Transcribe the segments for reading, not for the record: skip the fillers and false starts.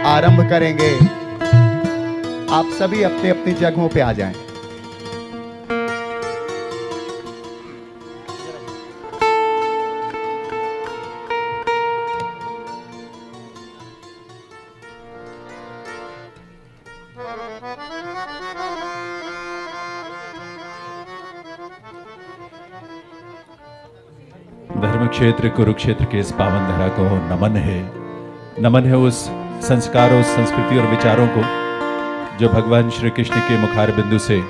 आरंभ करेंगे। आप सभी अपनी अपनी जगहों पे आ जाएं। धर्म क्षेत्र कुरुक्षेत्र के इस पावन धरा को नमन है। नमन है उस संस्कारों, संस्कृति और विचारों को जो भगवान श्री कृष्ण के मुखार बिंदु से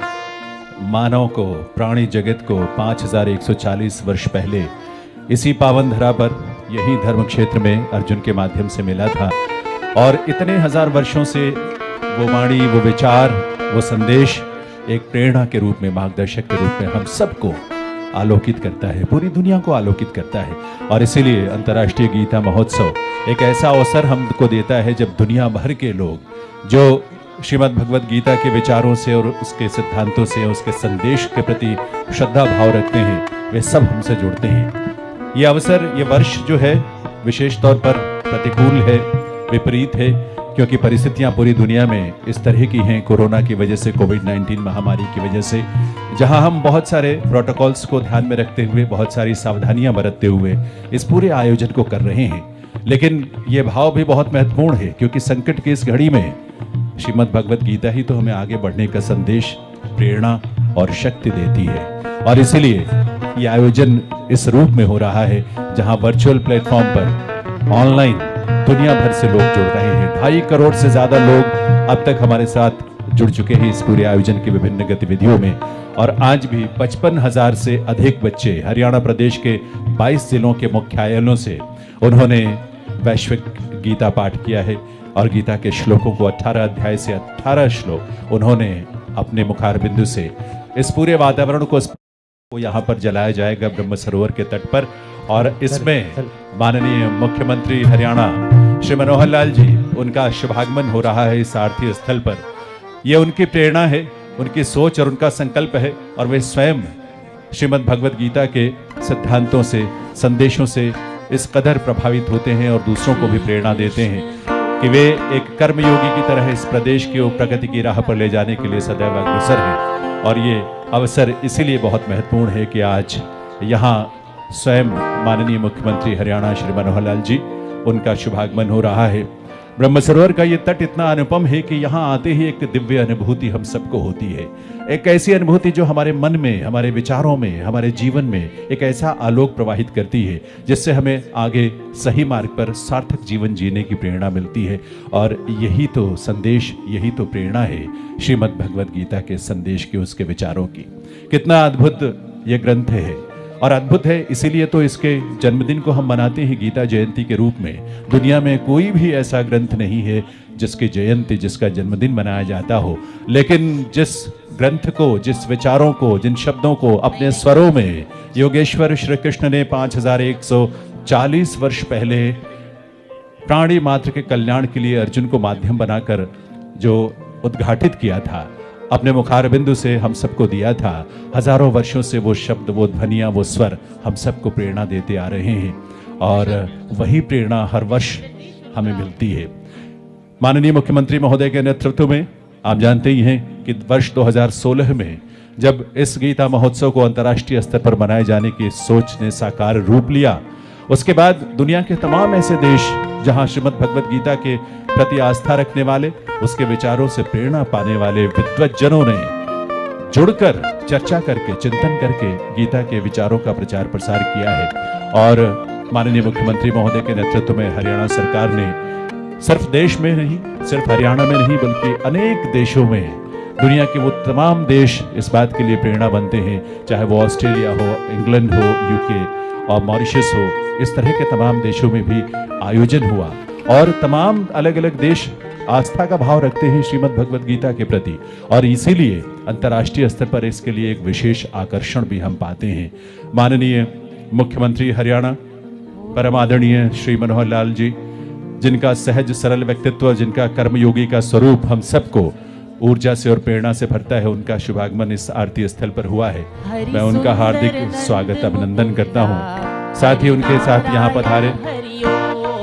मानव को, प्राणी जगत को 5140 वर्ष पहले इसी पावन धरा पर, यही धर्म क्षेत्र में अर्जुन के माध्यम से मिला था। और इतने हजार वर्षों से वो वाणी, वो विचार, वो संदेश एक प्रेरणा के रूप में, मार्गदर्शक के रूप में हम सबको आलोकित करता है, पूरी दुनिया को आलोकित करता है। और इसीलिए अंतर्राष्ट्रीय गीता महोत्सव एक ऐसा अवसर हमको देता है जब दुनिया भर के लोग जो श्रीमद् भगवद गीता के विचारों से और उसके सिद्धांतों से, उसके संदेश के प्रति श्रद्धा भाव रखते हैं, वे सब हमसे जुड़ते हैं। ये अवसर, ये वर्ष जो है विशेष तौर पर प्रतिकूल है, विपरीत है, क्योंकि परिस्थितियां पूरी दुनिया में इस तरह की हैं कोरोना की वजह से, कोविड-19 महामारी की वजह से, जहां हम बहुत सारे प्रोटोकॉल्स को ध्यान में रखते हुए, बहुत सारी सावधानियां बरतते हुए इस पूरे आयोजन को कर रहे हैं। लेकिन ये भाव भी बहुत महत्वपूर्ण है, क्योंकि संकट की इस घड़ी में श्रीमद् भगवद गीता ही तो हमें आगे बढ़ने का संदेश, प्रेरणा और शक्ति देती है। और इसीलिए ये आयोजन इस रूप में हो रहा है जहां वर्चुअल प्लेटफॉर्म पर ऑनलाइन दुनिया भर से लोग जुड़ रहे हैं। 2.5 करोड़ से ज्यादा लोग अब तक हमारे साथ जुड़ चुके हैं इस पूरे आयोजन की विभिन्न गतिविधियों में। और आज भी 55,000 से अधिक बच्चे हरियाणा प्रदेश के 22 जिलों के मुख्यालयों से उन्होंने वैश्विक गीता पाठ किया है। और गीता के श्लोकों को 18 अध्याय से 18 श्लोक उन्होंने अपने मुखार बिंदु से इस पूरे वातावरण को यहाँ पर जलाया जाएगा ब्रह्म सरोवर के तट पर। और इसमें माननीय मुख्यमंत्री हरियाणा श्री मनोहर लाल जी, उनका शुभागमन हो रहा है इस आरती स्थल पर। ये उनकी प्रेरणा है, उनकी सोच और उनका संकल्प है। और वे स्वयं श्रीमद् भगवद गीता के सिद्धांतों से, संदेशों से इस कदर प्रभावित होते हैं और दूसरों को भी प्रेरणा देते हैं कि वे एक कर्मयोगी की तरह इस प्रदेश को प्रगति की राह पर ले जाने के लिए सदैव अग्रसर हैं। और ये अवसर इसीलिए बहुत महत्वपूर्ण है कि आज यहाँ स्वयं माननीय मुख्यमंत्री हरियाणा श्री मनोहर लाल जी, उनका शुभागमन हो रहा है। ब्रह्म सरोवर का ये तट इतना अनुपम है कि यहाँ आते ही एक दिव्य अनुभूति हम सबको होती है। एक ऐसी अनुभूति जो हमारे मन में, हमारे विचारों में, हमारे जीवन में एक ऐसा आलोक प्रवाहित करती है जिससे हमें आगे सही मार्ग पर सार्थक जीवन जीने की प्रेरणा मिलती है। और यही तो संदेश, यही तो प्रेरणा है श्रीमद् भगवद गीता के संदेश की, उसके विचारों की। कितना अद्भुत ये ग्रंथ है। और अद्भुत है इसीलिए तो इसके जन्मदिन को हम मनाते हैं गीता जयंती के रूप में। दुनिया में कोई भी ऐसा ग्रंथ नहीं है जिसकी जयंती, जिसका जन्मदिन मनाया जाता हो। लेकिन जिस ग्रंथ को, जिस विचारों को, जिन शब्दों को अपने स्वरों में योगेश्वर श्री कृष्ण ने 5140 वर्ष पहले प्राणी मात्र के कल्याण के लिए अर्जुन को माध्यम बनाकर जो उद्घाटित किया था, अपने मुखार बिंदु से हम सबको दिया था, हजारों वर्षों से वो शब्द, वो ध्वनियाँ, वो स्वर हम सबको प्रेरणा देते आ रहे हैं। और वही प्रेरणा हर वर्ष हमें मिलती है। माननीय मुख्यमंत्री महोदय के नेतृत्व में आप जानते ही हैं कि वर्ष 2016 में जब इस गीता महोत्सव को अंतर्राष्ट्रीय स्तर पर मनाए जाने की सोच ने साकार रूप लिया, उसके बाद दुनिया के तमाम ऐसे देश जहां श्रीमद् भगवद गीता के प्रति आस्था रखने वाले, उसके विचारों से प्रेरणा पाने वाले विद्वज्जनों ने जुड़कर चर्चा करके, चिंतन करके गीता के विचारों का प्रचार प्रसार किया है। और माननीय मुख्यमंत्री महोदय के नेतृत्व में हरियाणा सरकार ने सिर्फ देश में नहीं, सिर्फ हरियाणा में नहीं, बल्कि अनेक देशों में, दुनिया के वो तमाम देश इस बात के लिए प्रेरणा बनते हैं, चाहे वो ऑस्ट्रेलिया हो, इंग्लैंड हो, यूके और मॉरिशस हो, इस तरह के तमाम देशों में भी आयोजन हुआ। और तमाम अलग अलग देश आस्था का भाव रखते हैं श्रीमद् भगवद गीता के प्रति। और इसीलिए अंतर्राष्ट्रीय स्तर पर इसके लिए एक विशेष आकर्षण भी हम पाते हैं। माननीय मुख्यमंत्री हरियाणा परम आदरणीय श्री मनोहर लाल जी, जिनका सहज सरल व्यक्तित्व, जिनका कर्मयोगी का स्वरूप हम सबको ऊर्जा से और प्रेरणा से भरता है, उनका शुभागमन इस आरती स्थल पर हुआ है। मैं उनका हार्दिक स्वागत, अभिनंदन करता हूँ। साथ ही उनके साथ यहाँ पधारे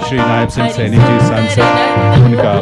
श्री नायब सिंह सैनी जी सांसद, उनका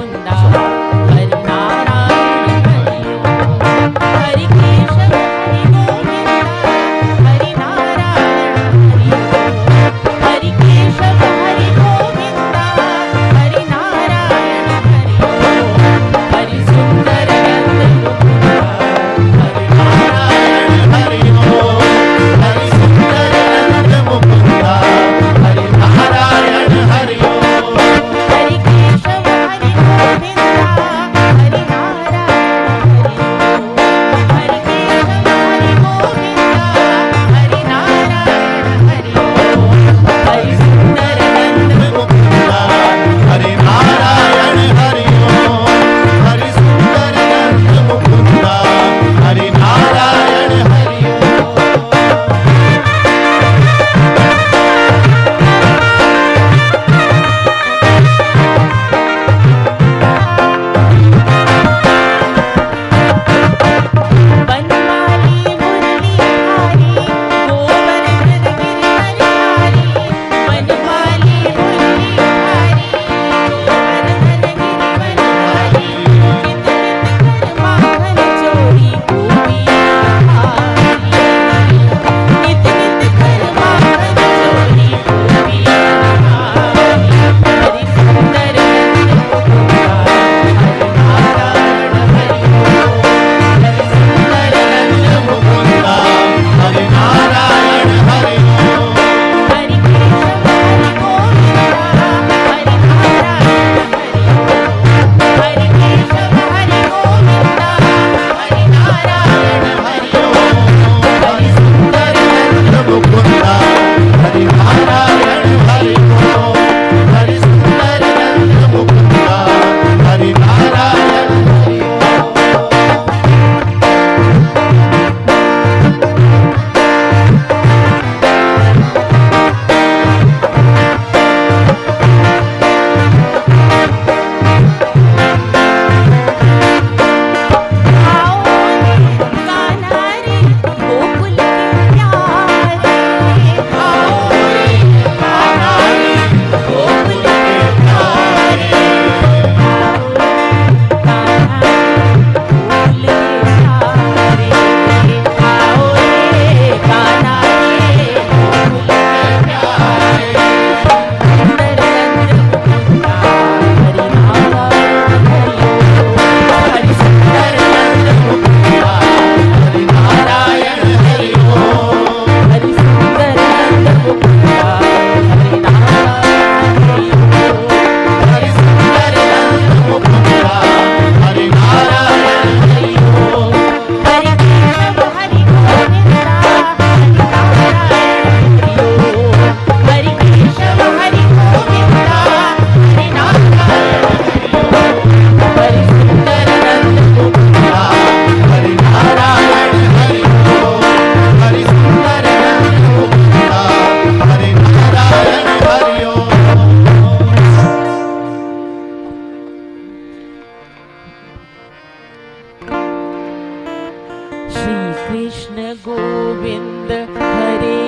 कृष्ण गोविंद हरे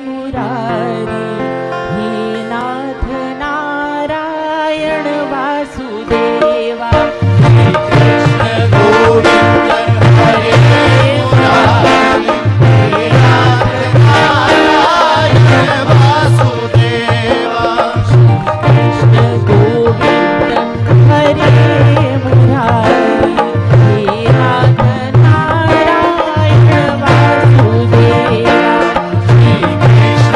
मुरारी, हे नाथ नारायण वासुदेवा। कृष्ण गोविंद हरे मुरारी, हे नाथ नारायण वासुदेवा। कृष्ण गोविंद हरे मुरारी, हे नाथ नारायण वासुदेवा। श्री कृष्ण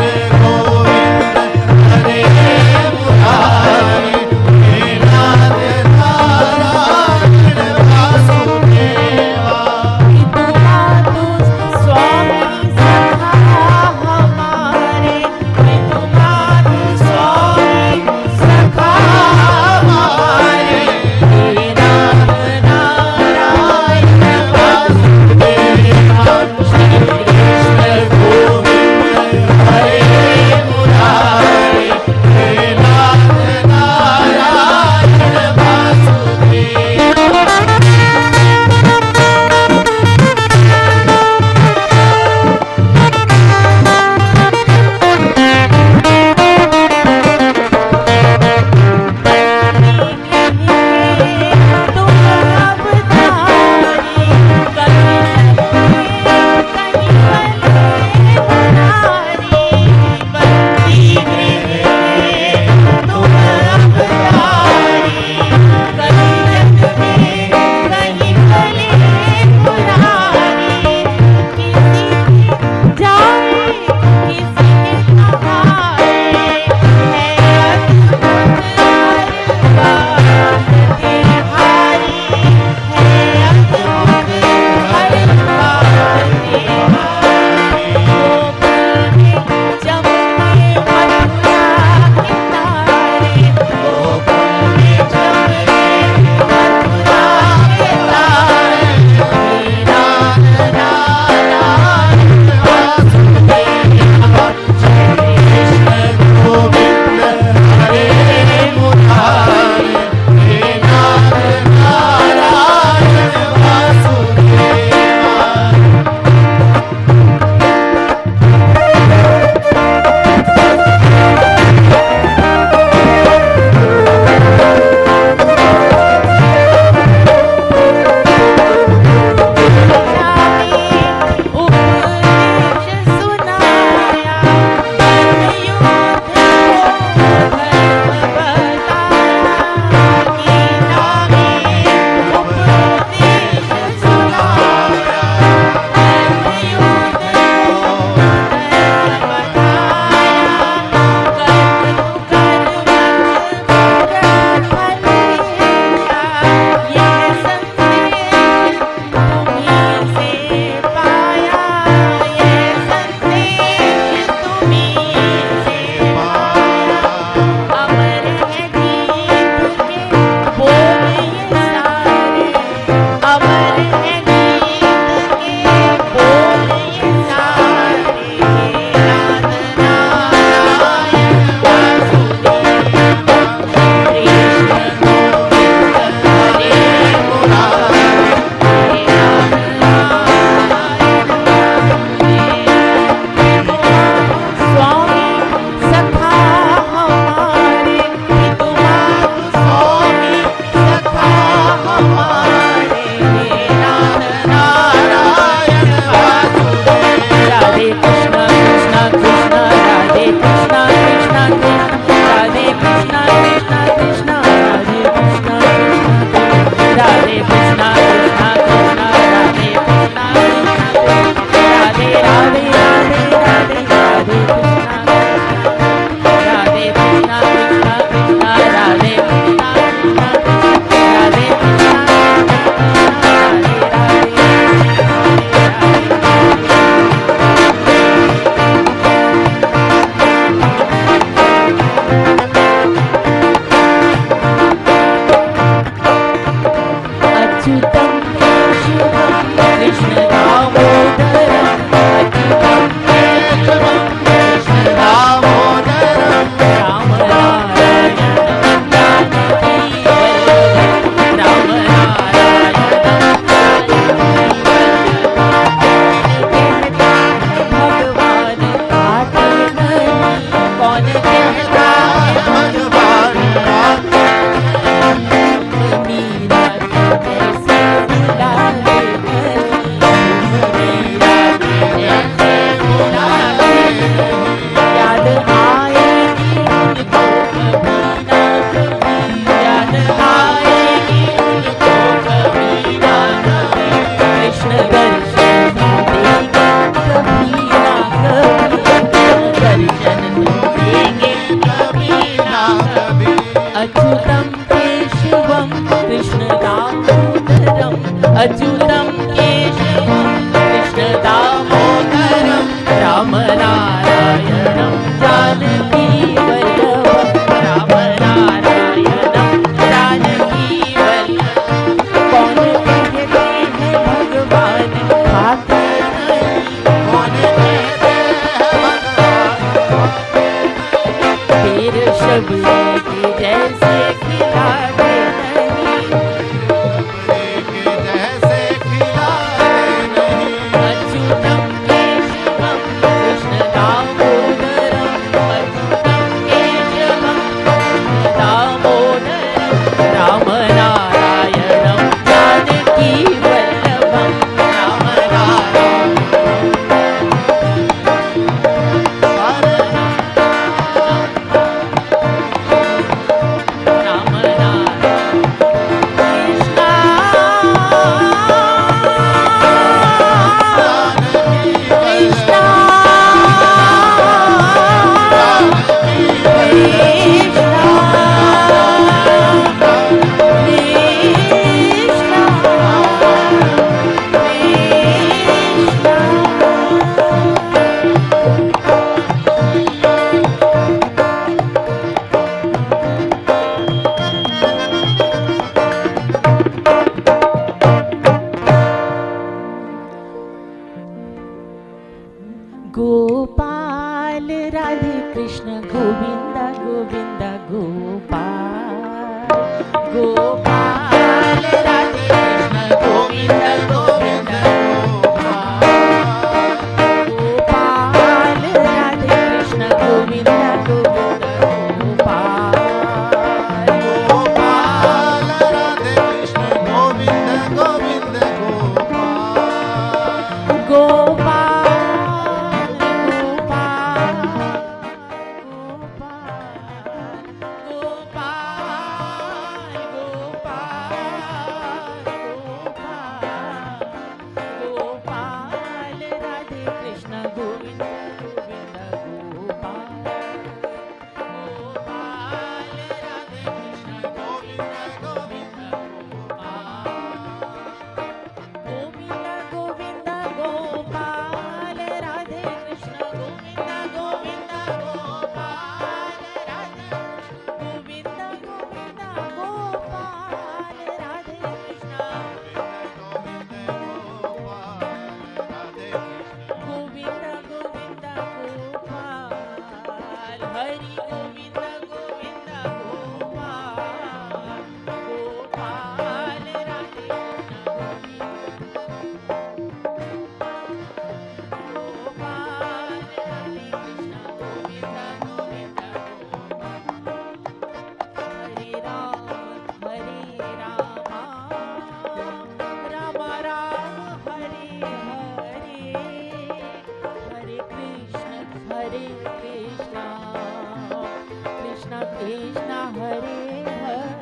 कृष्ण हरे हरे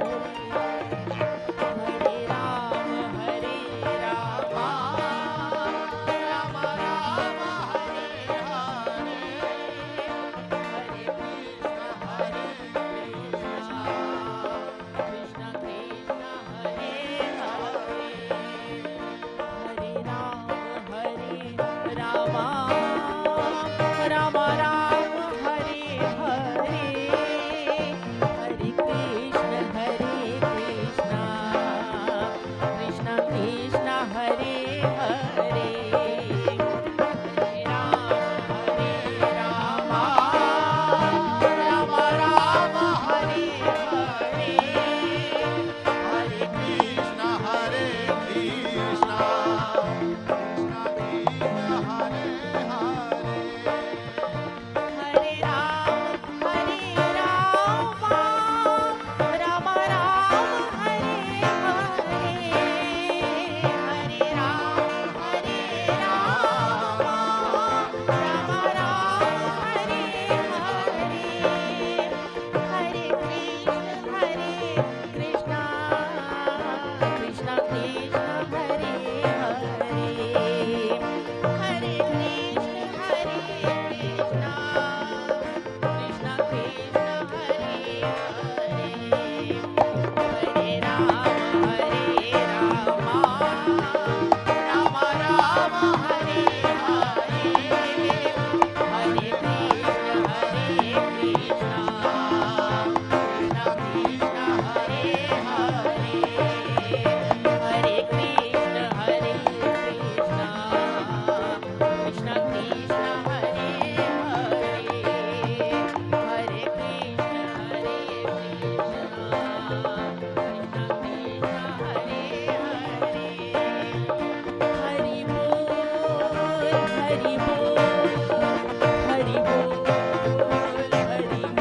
हरे राम राम राम हरे हरे हरे कृष्ण कृष्ण कृष्ण हरे हरे हरे राम राम राम राम हरे हरे हरे कृष्ण कृष्ण कृष्ण हरे हरे हरे राम राम राम हरे हरे हरे कृष्ण हरे राम राम राम हरे हरे हरे राम राम राम हरे हरे हरे कृष्ण कृष्ण कृष्ण हरे हरे हरे कृष्ण कृष्ण कृष्ण हरे हरे हरे राम राम राम हरे हरे हरे कृष्ण कृष्ण कृष्ण हरे हरे हरे कृष्ण कृष्ण कृष्ण हरे हरे हरे कृष्ण कृष्ण कृष्ण हरे हरे हरि बोल हरि बोल हरि बोल हरि बोल हरि हरि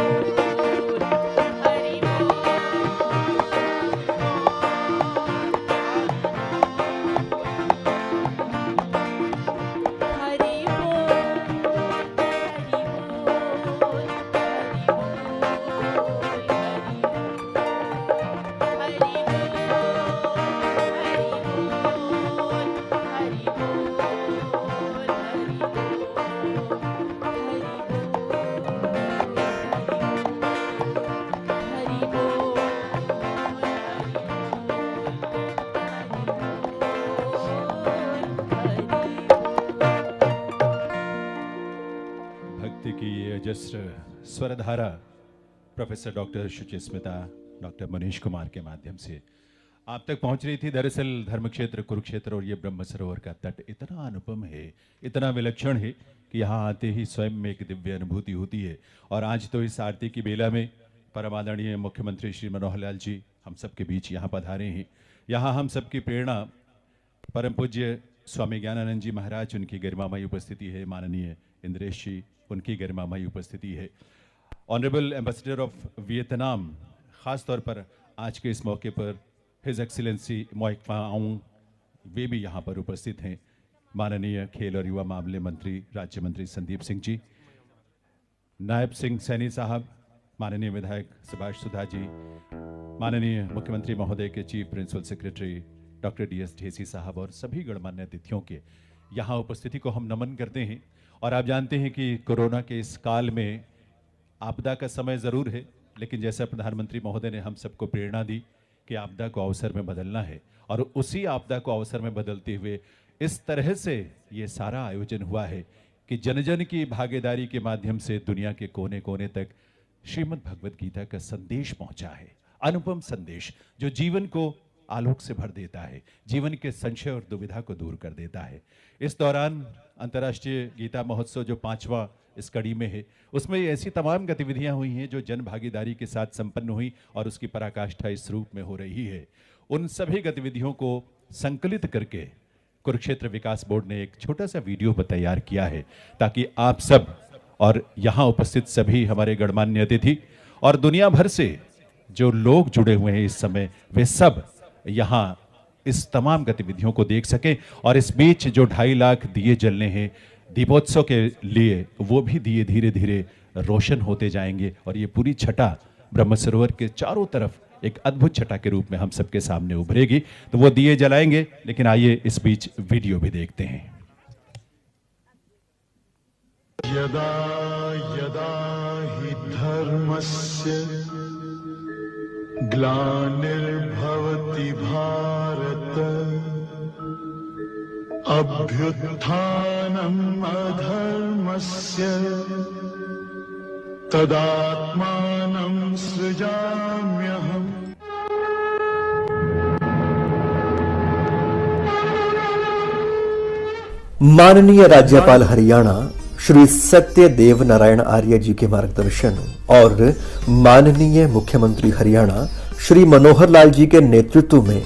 भक्ति की ये अजस्र स्वरधारा professor doctor Shuchismita doctor Manish Kumar के माध्यम से आप तक पहुंच रही थी। दरअसल धर्म क्षेत्र कुरुक्षेत्र और ये ब्रह्म सरोवर का तट इतना अनुपम है, इतना विलक्षण है कि यहाँ आते ही स्वयं में एक दिव्य अनुभूति होती है। और आज तो इस आरती की बेला में परम आदरणीय मुख्यमंत्री श्री मनोहर लाल जी हम सबके बीच यहाँ पधारे हैं। यहाँ हम सबकी प्रेरणा परम पूज्य स्वामी ज्ञानानंद जी महाराज, उनकी गरिमामयी उपस्थिति है। माननीय इंद्रेश जी, उनकी गरिमामयी उपस्थिति है। ऑनरेबल एम्बेसडर ऑफ वियतनाम, ख़ास तौर पर आज के इस मौके पर हिज एक्सीलेंसी मोइक फाउंग, वे भी यहाँ पर उपस्थित हैं। माननीय खेल और युवा मामले मंत्री राज्य मंत्री संदीप सिंह जी, नायब सिंह सैनी साहब, माननीय विधायक सुभाष सुधा जी, माननीय मुख्यमंत्री महोदय के chief principal secretary doctor DS Dhesi साहब और सभी गणमान्य अतिथियों के यहाँ उपस्थिति को हम नमन करते हैं। और आप जानते हैं कि कोरोना के इस काल में आपदा का समय ज़रूर है, लेकिन जैसा प्रधानमंत्री महोदय ने हम सबको प्रेरणा दी कि आपदा को अवसर में बदलना है, और उसी आपदा को अवसर में बदलते हुए इस तरह से ये सारा आयोजन हुआ है कि जन जन की भागीदारी के माध्यम से दुनिया के कोने कोने तक श्रीमद् भगवत गीता का संदेश पहुंचा है। अनुपम संदेश जो जीवन को आलोक से भर देता है, जीवन के संशय और दुविधा को दूर कर देता है। इस दौरान अंतर्राष्ट्रीय गीता महोत्सव जो 5वां इस कड़ी में है, उसमें ऐसी तमाम गतिविधियां हुई हैं जो जन भागीदारी के साथ संपन्न हुई और उसकी पराकाष्ठा इस रूप में हो रही है। उन सभी गतिविधियों को संकलित करके कुरुक्षेत्र विकास बोर्ड ने एक छोटा सा वीडियो तैयार किया है, ताकि आप सब और यहाँ उपस्थित सभी हमारे गणमान्य अतिथि और दुनिया भर से जो लोग जुड़े हुए हैं इस समय, वे सब यहाँ इस तमाम गतिविधियों को देख सकें। और इस बीच जो 2.5 लाख दिए जलने हैं दीपोत्सव के लिए, वो भी दिए धीरे धीरे रोशन होते जाएंगे और ये पूरी छटा ब्रह्म सरोवर के चारों तरफ एक अद्भुत छटा के रूप में हम सबके सामने उभरेगी। तो वो दिए जलाएंगे, लेकिन आइए इस बीच वीडियो भी देखते हैं। यदा यदा हि धर्मस्य ग्लानिर्भवति भारत अभ्युत्थानम् अधर्मस्य तदात्मानं सृजाम्यहम्। माननीय राज्यपाल हरियाणा श्री सत्यदेव नारायण आर्य जी के मार्गदर्शन और माननीय मुख्यमंत्री हरियाणा श्री मनोहर लाल जी के नेतृत्व में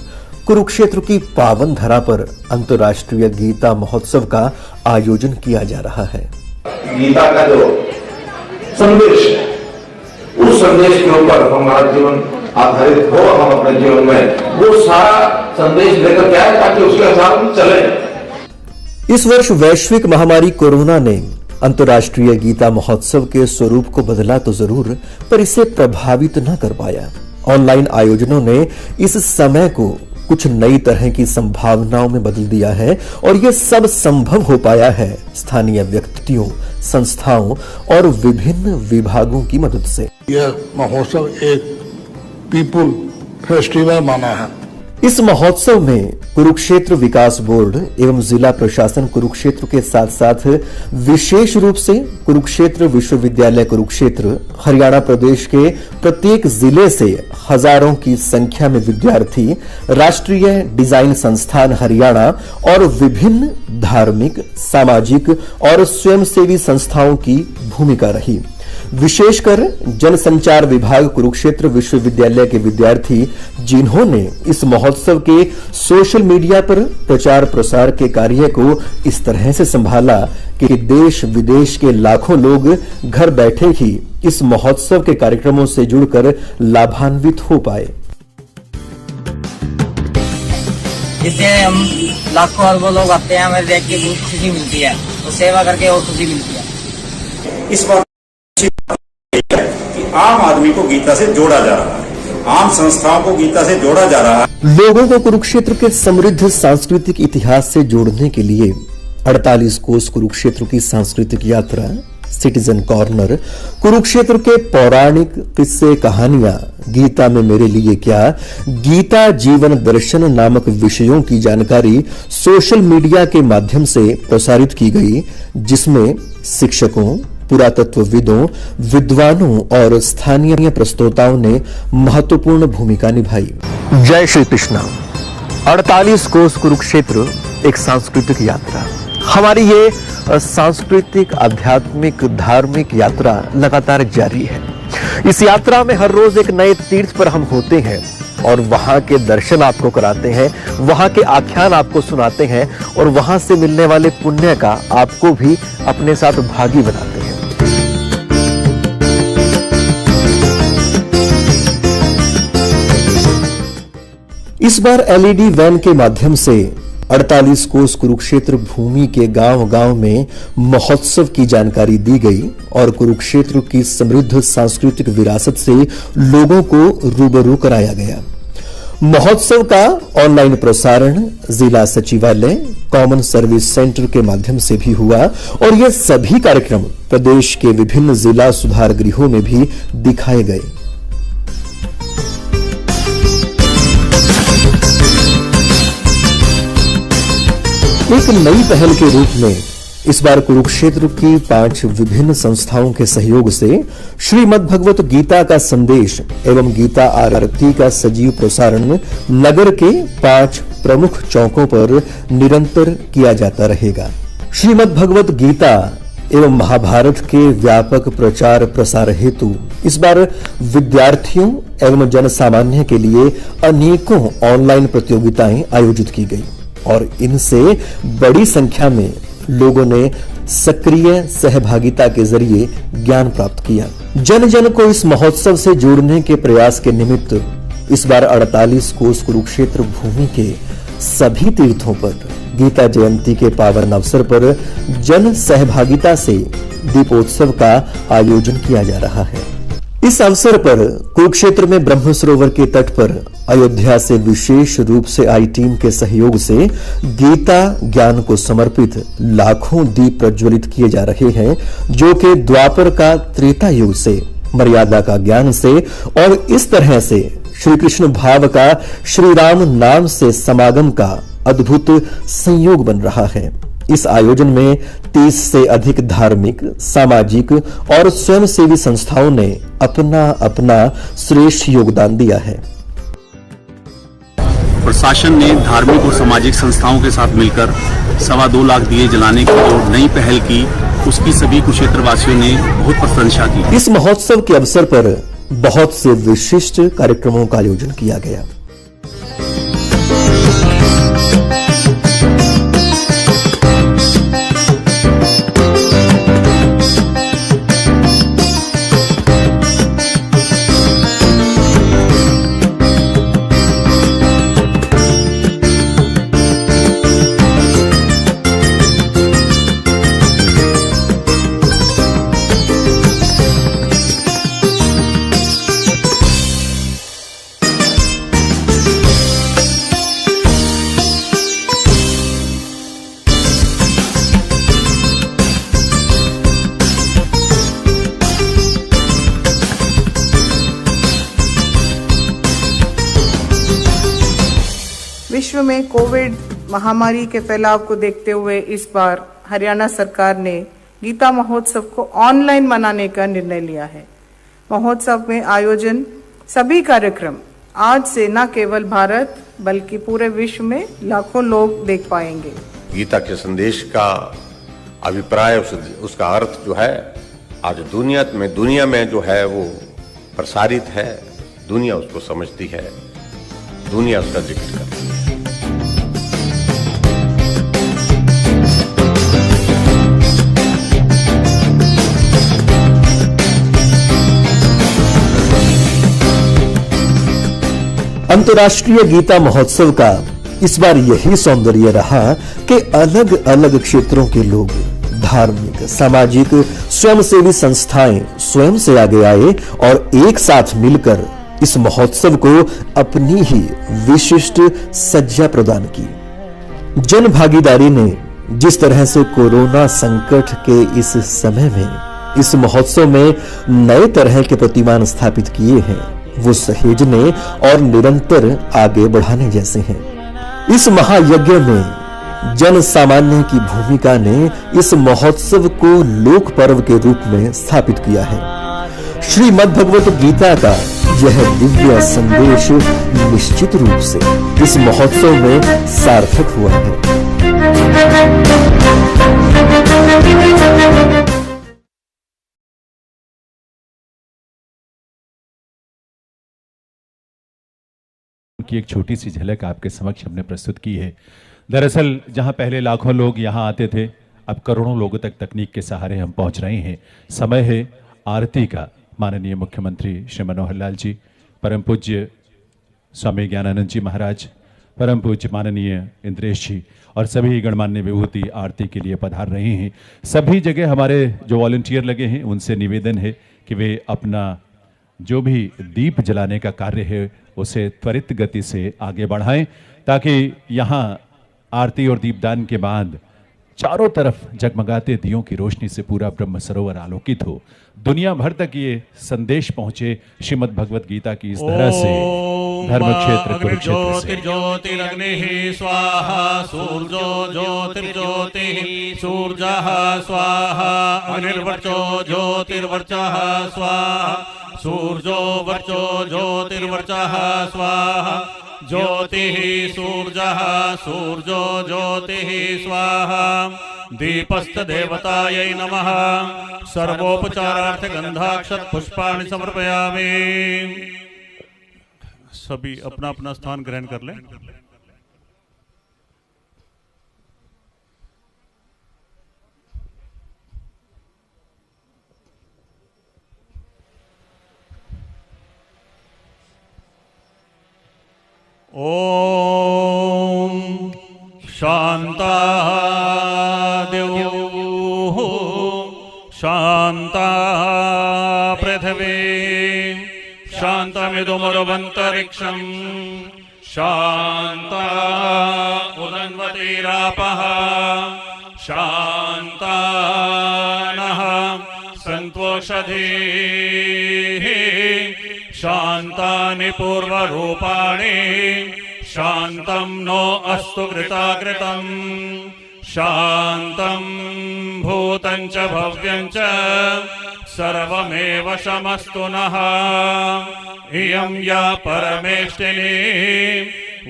कुरुक्षेत्र की पावन धरा पर अंतर्राष्ट्रीय गीता महोत्सव का आयोजन किया जा रहा है। गीता का जो संदेश है, उस संदेश के ऊपर हमारा जीवन आधारित हो, हम अपने जीवन में वो सारा संदेश लेकर के आए ताकि उसके अनुसार हम चलें। इस वर्ष वैश्विक महामारी कोरोना ने अंतर्राष्ट्रीय गीता महोत्सव के स्वरूप को बदला तो जरूर, पर इसे प्रभावित न कर पाया। ऑनलाइन आयोजनों ने इस समय को कुछ नई तरह की संभावनाओं में बदल दिया है और यह सब संभव हो पाया है स्थानीय व्यक्तियों, संस्थाओं और विभिन्न विभागों की मदद से। यह महोत्सव एक पीपुल फेस्टिवल माना है। इस महोत्सव में कुरुक्षेत्र विकास बोर्ड एवं जिला प्रशासन कुरुक्षेत्र के साथ साथ विशेष रूप से कुरुक्षेत्र विश्वविद्यालय कुरुक्षेत्र, हरियाणा प्रदेश के प्रत्येक जिले से हजारों की संख्या में विद्यार्थी, राष्ट्रीय डिजाइन संस्थान हरियाणा और विभिन्न धार्मिक, सामाजिक और स्वयंसेवी संस्थाओं की भूमिका रही। विशेषकर जनसंचार विभाग कुरुक्षेत्र विश्वविद्यालय के विद्यार्थी, जिन्होंने इस महोत्सव के सोशल मीडिया पर प्रचार प्रसार के कार्य को इस तरह से संभाला कि देश विदेश के लाखों लोग घर बैठे ही इस महोत्सव के कार्यक्रमों से जुड़कर लाभान्वित हो पाए। इससे हम लाखों अरबों लोग आते हैं, हमें देख के बहुत खुशी मिलती है, तो सेवा करके और खुशी मिलती है। इस बात कि आम आदमी को गीता से जोड़ा जा रहा है, आम संस्थाओं को गीता से जोड़ा जा रहा है। लोगों को कुरुक्षेत्र के समृद्ध सांस्कृतिक इतिहास से जोड़ने के लिए 48 कोस कुरुक्षेत्र की सांस्कृतिक यात्रा, सिटीजन कॉर्नर, कुरुक्षेत्र के पौराणिक किस्से कहानियां, गीता में मेरे लिए क्या, गीता जीवन दर्शन नामक विषयों की जानकारी सोशल मीडिया के माध्यम से प्रसारित की गई, जिसमें शिक्षकों, पुरातत्वविदों, विद्वानों और स्थानीय प्रस्तोताओं ने महत्वपूर्ण भूमिका निभाई। जय श्री कृष्णा। 48 कोस कुरुक्षेत्र एक सांस्कृतिक यात्रा। हमारी ये सांस्कृतिक, आध्यात्मिक, धार्मिक यात्रा लगातार जारी है। इस यात्रा में हर रोज एक नए तीर्थ पर हम होते हैं और वहां के दर्शन आपको कराते हैं, वहां के आख्यान आपको सुनाते हैं और वहां से मिलने वाले पुण्य का आपको भी अपने साथ भागी बनाते हैं। इस बार एलईडी वैन के माध्यम से 48 कोस कुरुक्षेत्र भूमि के गांव-गांव में महोत्सव की जानकारी दी गई और कुरुक्षेत्र की समृद्ध सांस्कृतिक विरासत से लोगों को रूबरू कराया गया। महोत्सव का ऑनलाइन प्रसारण जिला सचिवालय, कॉमन सर्विस सेंटर के माध्यम से भी हुआ और ये सभी कार्यक्रम प्रदेश के विभिन्न जिला सुधार गृहों में भी दिखाए गए। एक नई पहल के रूप में इस बार कुरुक्षेत्र की 5 विभिन्न संस्थाओं के सहयोग से श्रीमद् भगवत गीता का संदेश एवं गीता आरती का सजीव प्रसारण नगर के 5 प्रमुख चौकों पर निरंतर किया जाता रहेगा। श्रीमद् भगवत गीता एवं महाभारत के व्यापक प्रचार प्रसार हेतु इस बार विद्यार्थियों एवं जनसामान्य के लिए अनेकों ऑनलाइन प्रतियोगिताएं आयोजित की गई और इनसे बड़ी संख्या में लोगों ने सक्रिय सहभागिता के जरिए ज्ञान प्राप्त किया। जन जन को इस महोत्सव से जोड़ने के प्रयास के निमित्त इस बार 48 कोस कुरुक्षेत्र भूमि के सभी तीर्थों पर गीता जयंती के पावन अवसर पर जन सहभागिता से दीपोत्सव का आयोजन किया जा रहा है। इस अवसर पर कुरुक्षेत्र में ब्रह्म सरोवर के तट पर अयोध्या से विशेष रूप से आई टीम के सहयोग से गीता ज्ञान को समर्पित लाखों दीप प्रज्वलित किए जा रहे हैं, जो कि द्वापर का त्रेता युग से मर्यादा का ज्ञान से और इस तरह से श्री कृष्ण भाव का श्री राम नाम से समागम का अद्भुत संयोग बन रहा है। इस आयोजन में 30 से अधिक धार्मिक, सामाजिक और स्वयंसेवी संस्थाओं ने अपना अपना श्रेष्ठ योगदान दिया है। प्रशासन ने धार्मिक और सामाजिक संस्थाओं के साथ मिलकर 2.25 लाख दिए जलाने की जो नई पहल की, उसकी सभी कुरुक्षेत्र वासियों ने बहुत प्रशंसा की। इस महोत्सव के अवसर पर बहुत से विशिष्ट कार्यक्रमों का आयोजन किया गया। विश्व में कोविड महामारी के फैलाव को देखते हुए इस बार हरियाणा सरकार ने गीता महोत्सव को ऑनलाइन मनाने का निर्णय लिया है। महोत्सव में आयोजन सभी कार्यक्रम आज से न केवल भारत बल्कि पूरे विश्व में लाखों लोग देख पाएंगे। गीता के संदेश का अभिप्राय, उसका अर्थ जो है आज दुनिया में जो है वो प्रसारित है, दुनिया उसको समझती है, दुनिया उसका जिक्र करती है। अंतर्राष्ट्रीय गीता महोत्सव का इस बार यही सौंदर्य रहा कि अलग अलग क्षेत्रों के लोग, धार्मिक, सामाजिक, स्वयंसेवी संस्थाएं स्वयं से आगे आए और एक साथ मिलकर इस महोत्सव को अपनी ही विशिष्ट सज्जा प्रदान की। जन भागीदारी ने जिस तरह से कोरोना संकट के इस समय में इस महोत्सव में नए तरह के प्रतिमान स्थापित किए हैं, वो सहेजने और निरंतर आगे बढ़ाने जैसे हैं। इस महायज्ञ में जन सामान्य की भूमिका ने इस महोत्सव को लोक पर्व के रूप में स्थापित किया है। श्रीमद् भगवत गीता का यह दिव्य संदेश निश्चित रूप से इस महोत्सव में सार्थक हुआ है। की एक छोटी सी झलक आपके समक्ष हमने प्रस्तुत की है। दरअसल जहां पहले लाखों लोग यहां आते थे, अब करोड़ों लोगों तक तकनीक के सहारे हम पहुंच रहे हैं। समय है आरती का। माननीय मुख्यमंत्री श्री मनोहर लाल जी, परम पूज्य स्वामी ज्ञानानंद जी महाराज, परम पूज्य माननीय इंद्रेश जी और सभी गणमान्य विभूति आरती के लिए पधार रहे हैं। सभी जगह हमारे जो वॉलंटियर लगे हैं उनसे निवेदन है कि वे अपना जो भी दीप जलाने का कार्य है उसे त्वरित गति से आगे बढ़ाएं, ताकि यहाँ आरती और दीपदान के बाद चारों तरफ जगमगाते दियों की रोशनी से पूरा ब्रह्म सरोवर आलोकित हो, दुनिया भर तक ये संदेश पहुंचे श्रीमद् भगवत गीता की इस तरह से धर्म क्षेत्र कुरुक्षेत्र से। ज्योतिरग्निः स्वाहा सूर्यो ज्योतिर्ज्योतिः सूर्यः स्वाहा अनिर्वर्चो ज्योतिर्वर्चः स्वाहा सूर्यो वर्चो ज्योतिर्वर्चः स्वाहा ज्योतिः सूर्यः सूर्यो ज्योतिः स्वाहा दीपस्तदेवतायै नमः सर्वोपचारार्थ गंधाक्षत पुष्पाणि समर्पयामि। सभी अपना अपना स्थान ग्रहण कर लें। ओम शांता देवो शांता पृथ्वी शान्तमिदुमरुवन्तरिक्षम् शान्ता उदन्वतीरापः शान्तानः सन्तोषधीः शान्तानि पूर्वरूपाणि शान्तं नो अस्तु कृताकृतम् शान्तं भूतं च भव्यं च सर्वमेव शमस्तु नः इयं या परमेष्टिनी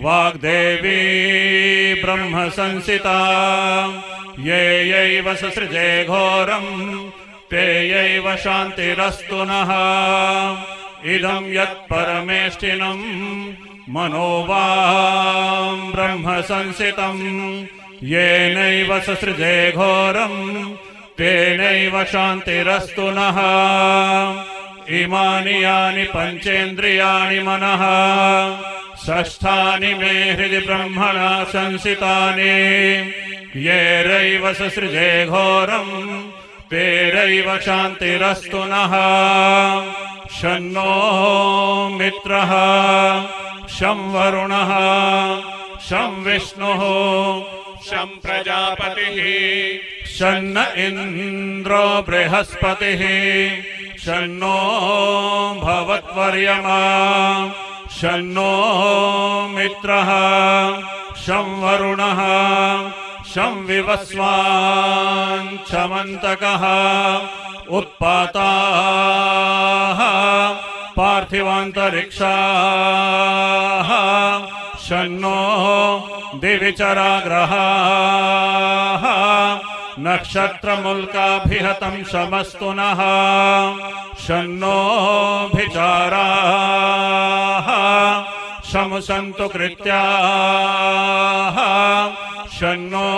वाग्देवी ब्रह्म संसिता ये यैव ससृजे घोरम् ते यैव शान्तिरस्तु नः इदं यत् परमेष्टिनं मनोवां ब्रह्म संसितं येनैव ससृजे घोरम् तेनैव शान्तिरस्तु नः इमानि यानि पंचेन्द्रियाणि मनः षष्ठानि मे हृदि ब्रह्मणा संसितानि येरैव ससृजे घोरम् तेरैव शान्तिरस्तु नः शन्नो मित्रः शं वरुणः शं विष्णुः शं प्रजापतिः शन्न इन्द्रो बृहस्पतिः शन्नो भवत्वर्यमा शन्नो मित्रः शं वरुणः शं विवस्वाञ्छमन्तकः उत्पाताः पार्थिवान्तरिक्षाः शन्नो दिविचराग्रहाः नक्षत्रमुल्काभिहतं शमस्तु नः शन्नोऽभिचाराः शमसन्तु कृत्याः शन्नो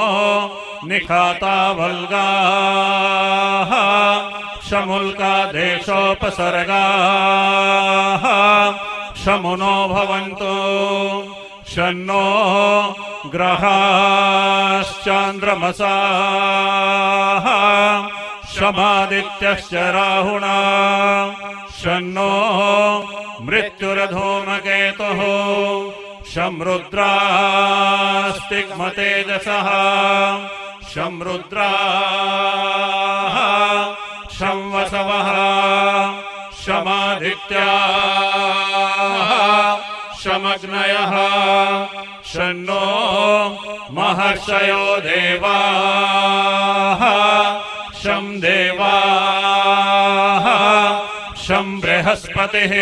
निखाता वल्गाः शमुल्का देशोपसर्गाः शमुनो भवन्तु शन्नो ग्रहाश्चान्द्रमसाः शमादित्यश्च राहुणा शन्नो मृत्युरधूमकेतुः शं रुद्रास्तिग्मतेजसः शं रुद्राः शं वसवः शमादित्याः शमग्नयः शन्नो महर्षयो देवाः शं देवाः शं बृहस्पतिः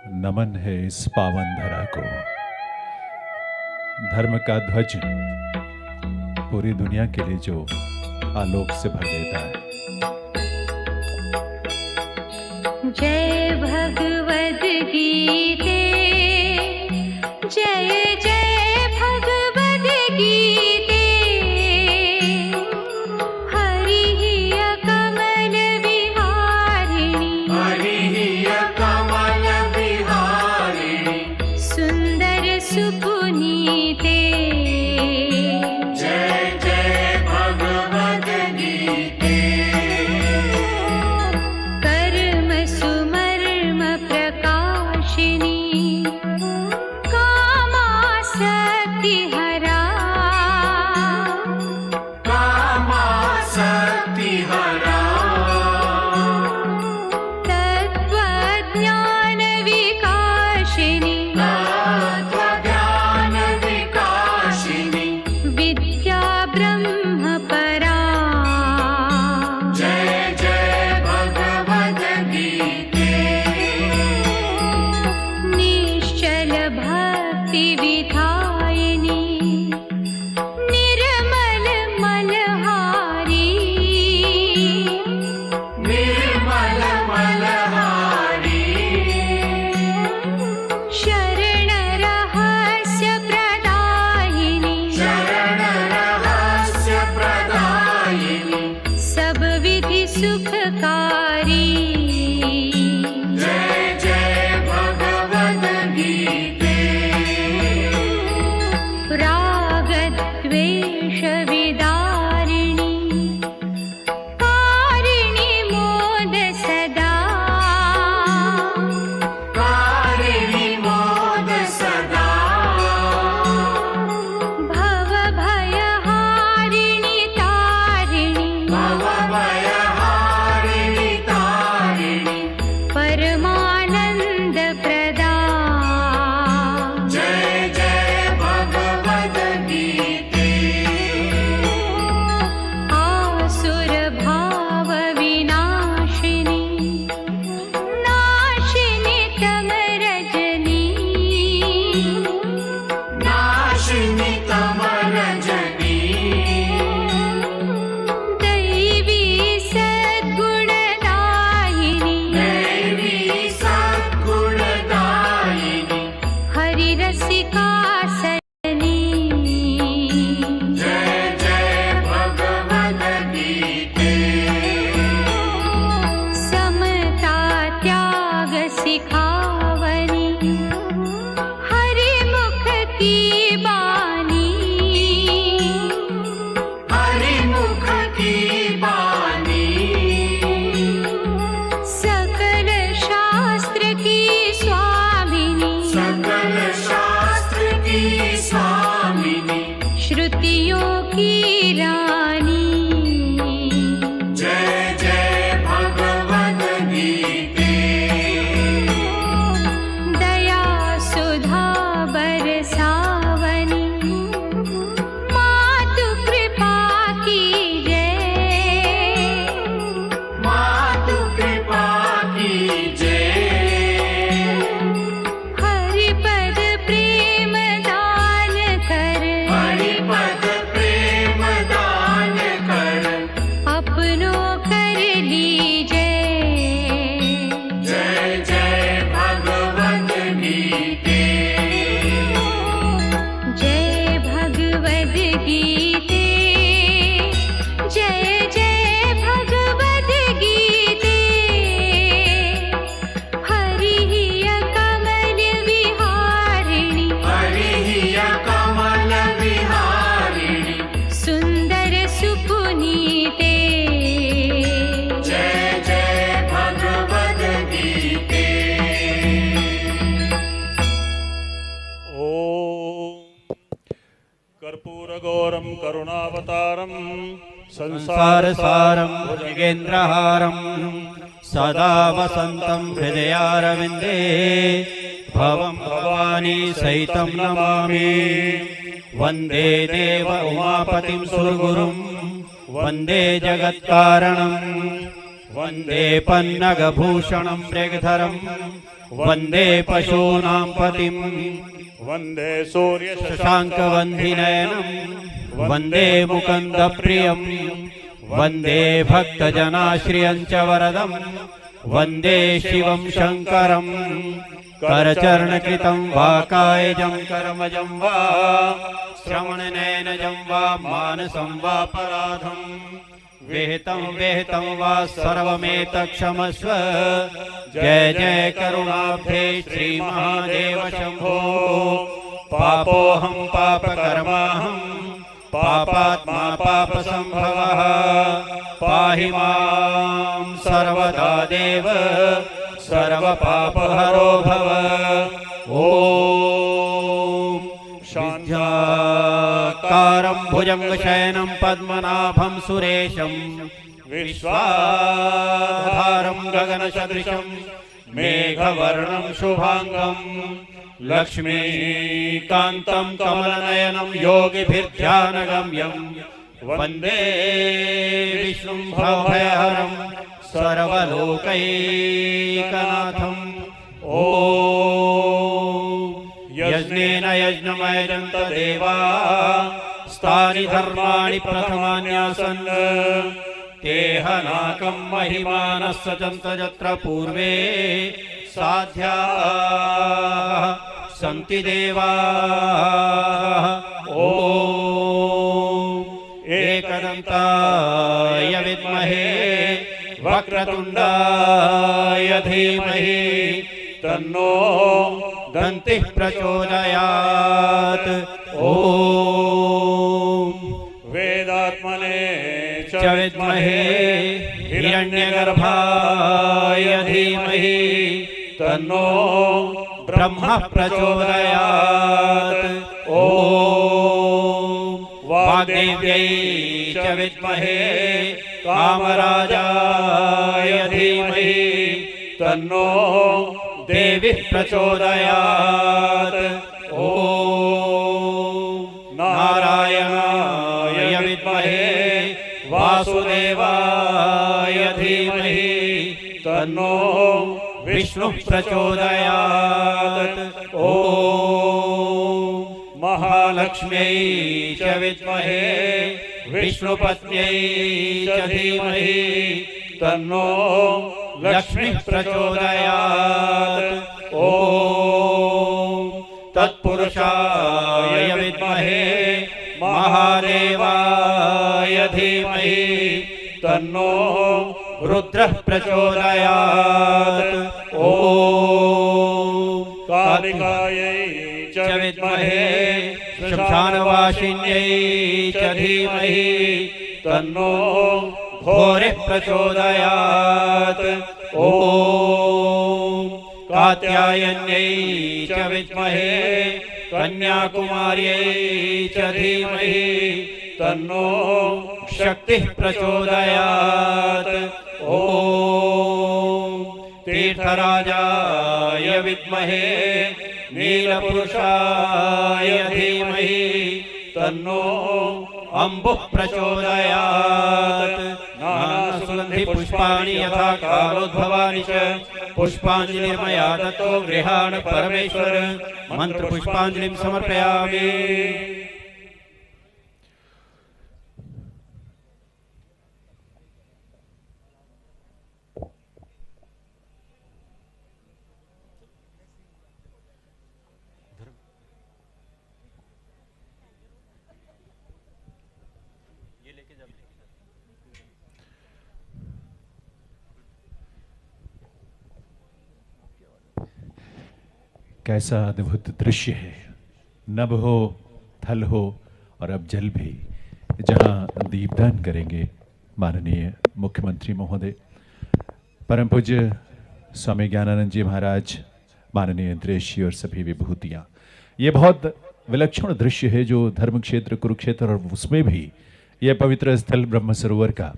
नमन है इस पावन धरा को। धर्म का ध्वज पूरी दुनिया के लिए जो आलोक से भर देता है। जय भगवद गीते, जय जय भगवद गीते। हरि कमल विहारिणी, हरि कमल विहारिणी। सुंदर सुपुनीते, जय जय भगवद गीते। कर्म सुमर्म प्रकाशिनी, कामासक्ति हरा, कामासक्ति हरा। तत्वज्ञान विकाशिनी, तत्वज्ञान विकाशिनी। विद्या ब्रह्म परा, जय जय भगवद गीते। निश्चल भक्ति विधायिनी, निर्मल मनहारी, निर्मल मनहारी। शरण रहस्य प्रदायिनी, शरण रहस्य प्रदायिनी। सब विधि सुखकारी, जय जय भगवद गीते। राग द्वेष विदारिणी, कारिणी मोद सदा, कारिणी मोद सदा। भव भयहारिणी तारिणी, भव भयहारिणी तारिणी। परमानंद प्रदा, जय जय भगवद गीते। आसुर भाव विनाशिनी, नाशिनी तम रजनी, नाशिनी तम रजनी। दैवी सद्गुणदायिनी, दैवी सद्गुणदायिनी। हरि रसिका सजनी, जय जय भगवद गीते। समता त्याग सिखावनी, हरि मुख की बानी, हरि मुख की बानी। सकल शास्त्र की स्वामिनी, सकल शास्त्र की स्वामिनी। श्रुतियों की रानी, जय जय भगवद गीते। दया सुधा बरसावनी, मातु कृपा की जय, मातु कृपा की जय। हरिपद प्रेम दान कर, हरिपद प्रेम दान कर। अपनों कर लीजे, जय जय भगवद गीते। जय भगवद गीते, जय जय भगवद गीते। हरि कमल विहारिणी, हरि कमल विहारिणी। सुंदर सुपुनीते, जय जय भगवद गीते। कर्पूरगौरं करुणावतारं संसारसारं भुजगेन्द्रहारं सदा वसन्तं हृदयारविन्दे भवं भवानी सहितं नमामि। वन्दे देव उमापतिं सुरगुरुं वन्दे जगत्कारणं वन्दे पन्नगभूषणं मृगधरं वन्दे पशूनां पतिं वन्दे सूर्य शशाङ्कवन्धिनयनं वन्दे मुकुन्दप्रियं वन्दे भक्तजनाश्रियं च वरदं वन्दे शिवं शङ्करं करचरणकृतं वा कायजं कर्मजं वा श्रवणनयनजं वा मानसं वा पराधं विहितं वा सर्वमेतत्क्षमस्व जय जय करुणाब्धे श्रीमहादेव शम्भो पापोऽहं पापकर्माहं पापात्मा पापसम्भवः पाहि मां सर्वदा देव सर्वपापहरो भव ॐ शान्त्याकारं भुजङ्गशयनं पद्मनाभं सुरेशं विश्वाधारं गगनसदृशं मेघवर्णं शुभाङ्गं लक्ष्मीकान्तं कमलनयनं योगिभिर्ध्यानगम्यं वन्दे विष्णुं भवभयहरं सर्वलोकैकनाथम् ॐ यज्ञेन यज्ञमयजन्त देवा स्तानि धर्माणि प्रथमान्यासन् तेहनाकं महिमानः सचन्त यत्र पूर्वे साध्याः सन्ति देवाः ॐ एकदन्ताय विद्महे वक्रतुण्डाय धीमहि तन्नो दन्तिः प्रचोदयात् ॐ वेदात्मने च विद्महे हिरण्यगर्भाय धीमहि तन्नो ब्रह्म प्रचोदयात् ॐ वाग्देव्यै च विद्महे कामराजाय धीमहि तन्नो देवी प्रचोदयात् ॐ नारायणाय विद्महे वासुदेवाय धीमहि तन्नो विष्णुः प्रचोदयात् ॐ महालक्ष्म्यै च विद्महे विष्णुपत्न्यै च धीमहि तन्नो लक्ष्मीः प्रचोदयात् ॐ तत्पुरुषाय विद्महे महादेवाय धीमहि तन्नो रुद्रः प्रचोदयात् ॐ कालिकायै च विद्महे श्मशानवासिन्यै च धीमहि तन्नो घोरिः प्रचोदयात् ॐ कात्यायन्यै च विद्महे कन्याकुमार्यै च धीमहि तन्नो शक्तिः प्रचोदयात् ॐ तीर्थराजाय विद्महे नीलपुरुषाय धीमहि तन्नो अम्बुः प्रचोदयात् नानासुगन्धिपुष्पाणि यथा कालोद्भवानि च पुष्पाञ्जलिर्मया दत्तो गृहाण परमेश्वर मन्त्रपुष्पाञ्जलिं समर्पयामि। कैसा अद्भुत दृश्य है, नभ हो, थल हो और अब जल भी, जहां दीपदान करेंगे माननीय मुख्यमंत्री महोदय, परम पूज्य स्वामी ज्ञानानंद जी महाराज, माननीय इंद्रेश जी और सभी विभूतियां। ये बहुत विलक्षण दृश्य है जो धर्म क्षेत्र कुरुक्षेत्र और उसमें भी यह पवित्र स्थल ब्रह्म सरोवर का,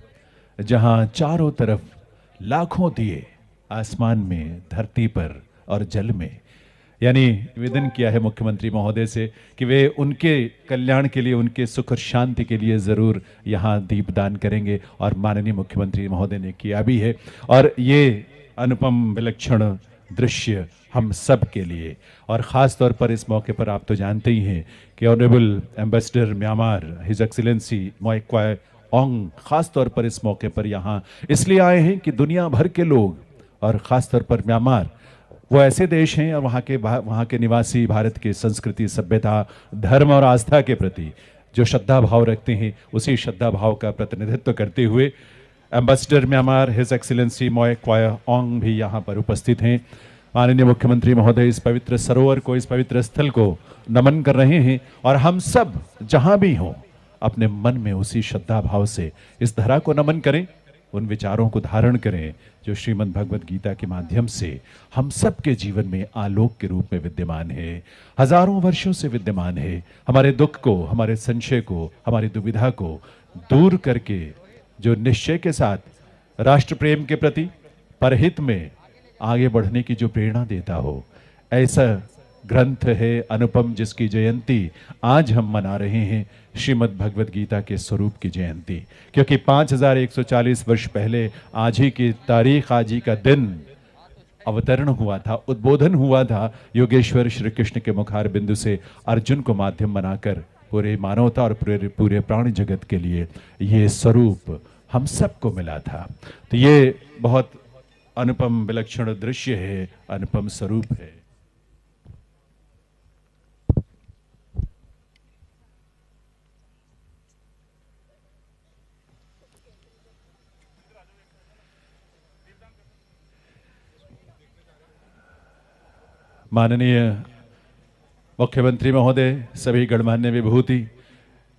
जहां चारों तरफ लाखों दिए आसमान में, धरती पर और जल में। यानी निवेदन किया है मुख्यमंत्री महोदय से कि वे उनके कल्याण के लिए, उनके सुख और शांति के लिए ज़रूर यहाँ दीपदान करेंगे और माननीय मुख्यमंत्री महोदय ने किया भी है। और ये अनुपम विलक्षण दृश्य हम सब के लिए। और ख़ास तौर पर इस मौके पर आप तो जानते ही हैं कि honourable ambassador Myanmar his excellency मोई क्वाय ओंग ख़ास तौर पर इस मौके पर यहाँ इसलिए आए हैं कि दुनिया भर के लोग और ख़ास तौर पर म्यांमार वो ऐसे देश हैं और वहाँ के निवासी भारत की संस्कृति, सभ्यता, धर्म और आस्था के प्रति जो श्रद्धा भाव रखते हैं, उसी श्रद्धा भाव का प्रतिनिधित्व करते हुए एम्बेसडर म्यांमार हिज एक्सीलेंसी मोई क्वाय ओंग भी यहाँ पर उपस्थित हैं। माननीय मुख्यमंत्री महोदय इस पवित्र सरोवर को, इस पवित्र स्थल को नमन कर रहे हैं और हम सब जहाँ भी हों अपने मन में उसी श्रद्धा भाव से इस धरा को नमन करें, उन विचारों को धारण करें जो श्रीमद् भगवद गीता के माध्यम से हम सब के जीवन में आलोक के रूप में विद्यमान है, हजारों वर्षों से विद्यमान है। हमारे दुख को, हमारे संशय को, हमारी दुविधा को दूर करके जो निश्चय के साथ राष्ट्र प्रेम के प्रति, परहित में आगे बढ़ने की जो प्रेरणा देता हो, ऐसा ग्रंथ है अनुपम जिसकी जयंती आज हम मना रहे हैं, श्रीमद् भगवद गीता के स्वरूप की जयंती। क्योंकि 5140 वर्ष पहले आज ही की तारीख, आज ही का दिन अवतरण हुआ था, उद्बोधन हुआ था योगेश्वर श्री कृष्ण के मुखार बिंदु से अर्जुन को माध्यम बनाकर पूरे मानवता और पूरे प्राणी जगत के लिए ये स्वरूप हम सबको मिला था। तो ये बहुत अनुपम विलक्षण दृश्य है, अनुपम स्वरूप है। माननीय मुख्यमंत्री महोदय, सभी गणमान्य विभूति,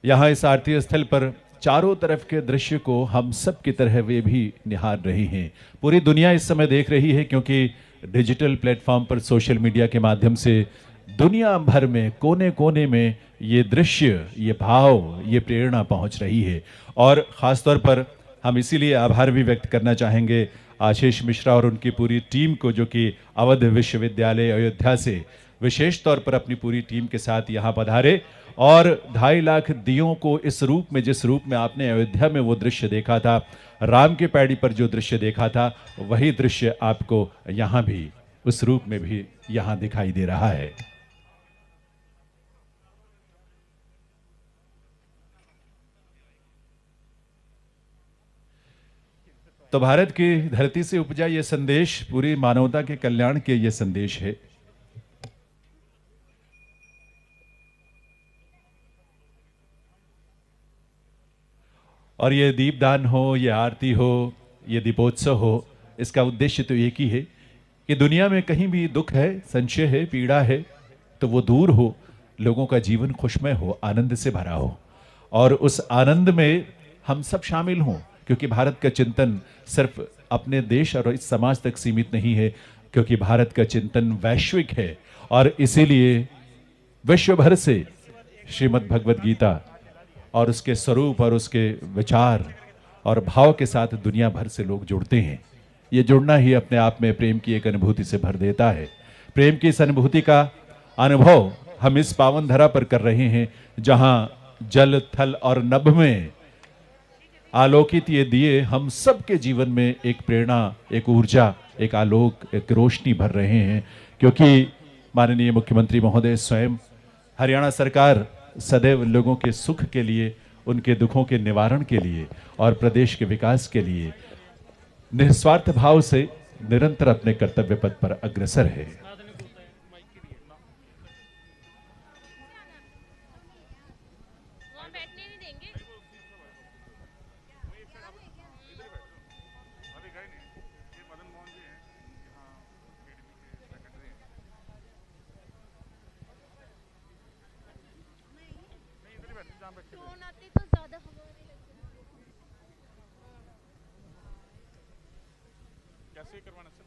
यहाँ इस आरती स्थल पर चारों तरफ के दृश्य को हम सब की तरह वे भी निहार रही हैं। पूरी दुनिया इस समय देख रही है क्योंकि डिजिटल प्लेटफॉर्म पर, सोशल मीडिया के माध्यम से दुनिया भर में कोने कोने में ये दृश्य, ये भाव, ये प्रेरणा पहुंच रही है। और ख़ास तौर पर हम इसीलिए आभार भी व्यक्त करना चाहेंगे आशीष मिश्रा और उनकी पूरी टीम को, जो कि अवध विश्वविद्यालय अयोध्या से विशेष तौर पर अपनी पूरी टीम के साथ यहाँ पधारे और 2.5 लाख दियों को इस रूप में, जिस रूप में आपने अयोध्या में वो दृश्य देखा था, राम की पैड़ी पर जो दृश्य देखा था, वही दृश्य आपको यहाँ भी उस रूप में भी यहाँ दिखाई दे रहा है। तो भारत की धरती से उपजा ये संदेश पूरी मानवता के कल्याण के ये संदेश है। और ये दीपदान हो, ये आरती हो, ये दीपोत्सव हो, इसका उद्देश्य तो एक ही है कि दुनिया में कहीं भी दुख है, संशय है, पीड़ा है, तो वो दूर हो, लोगों का जीवन खुशमय हो, आनंद से भरा हो। और उस आनंद में हम सब शामिल हों, क्योंकि भारत का चिंतन सिर्फ अपने देश और इस समाज तक सीमित नहीं है, क्योंकि भारत का चिंतन वैश्विक है। और इसीलिए विश्व भर से श्रीमद् भगवद गीता और उसके स्वरूप और उसके विचार और भाव के साथ दुनिया भर से लोग जुड़ते हैं। ये जुड़ना ही अपने आप में प्रेम की एक अनुभूति से भर देता है। प्रेम की इस अनुभूति का अनुभव हम इस पावन धरा पर कर रहे हैं, जहाँ जल, थल और नभ में आलोकित ये दिए हम सबके जीवन में एक प्रेरणा, एक ऊर्जा, एक आलोक, एक रोशनी भर रहे हैं। क्योंकि माननीय मुख्यमंत्री महोदय स्वयं, हरियाणा सरकार सदैव लोगों के सुख के लिए, उनके दुखों के निवारण के लिए और प्रदेश के विकास के लिए निस्वार्थ भाव से निरंतर अपने कर्तव्य पथ पर अग्रसर है। कैसे करवाना सर?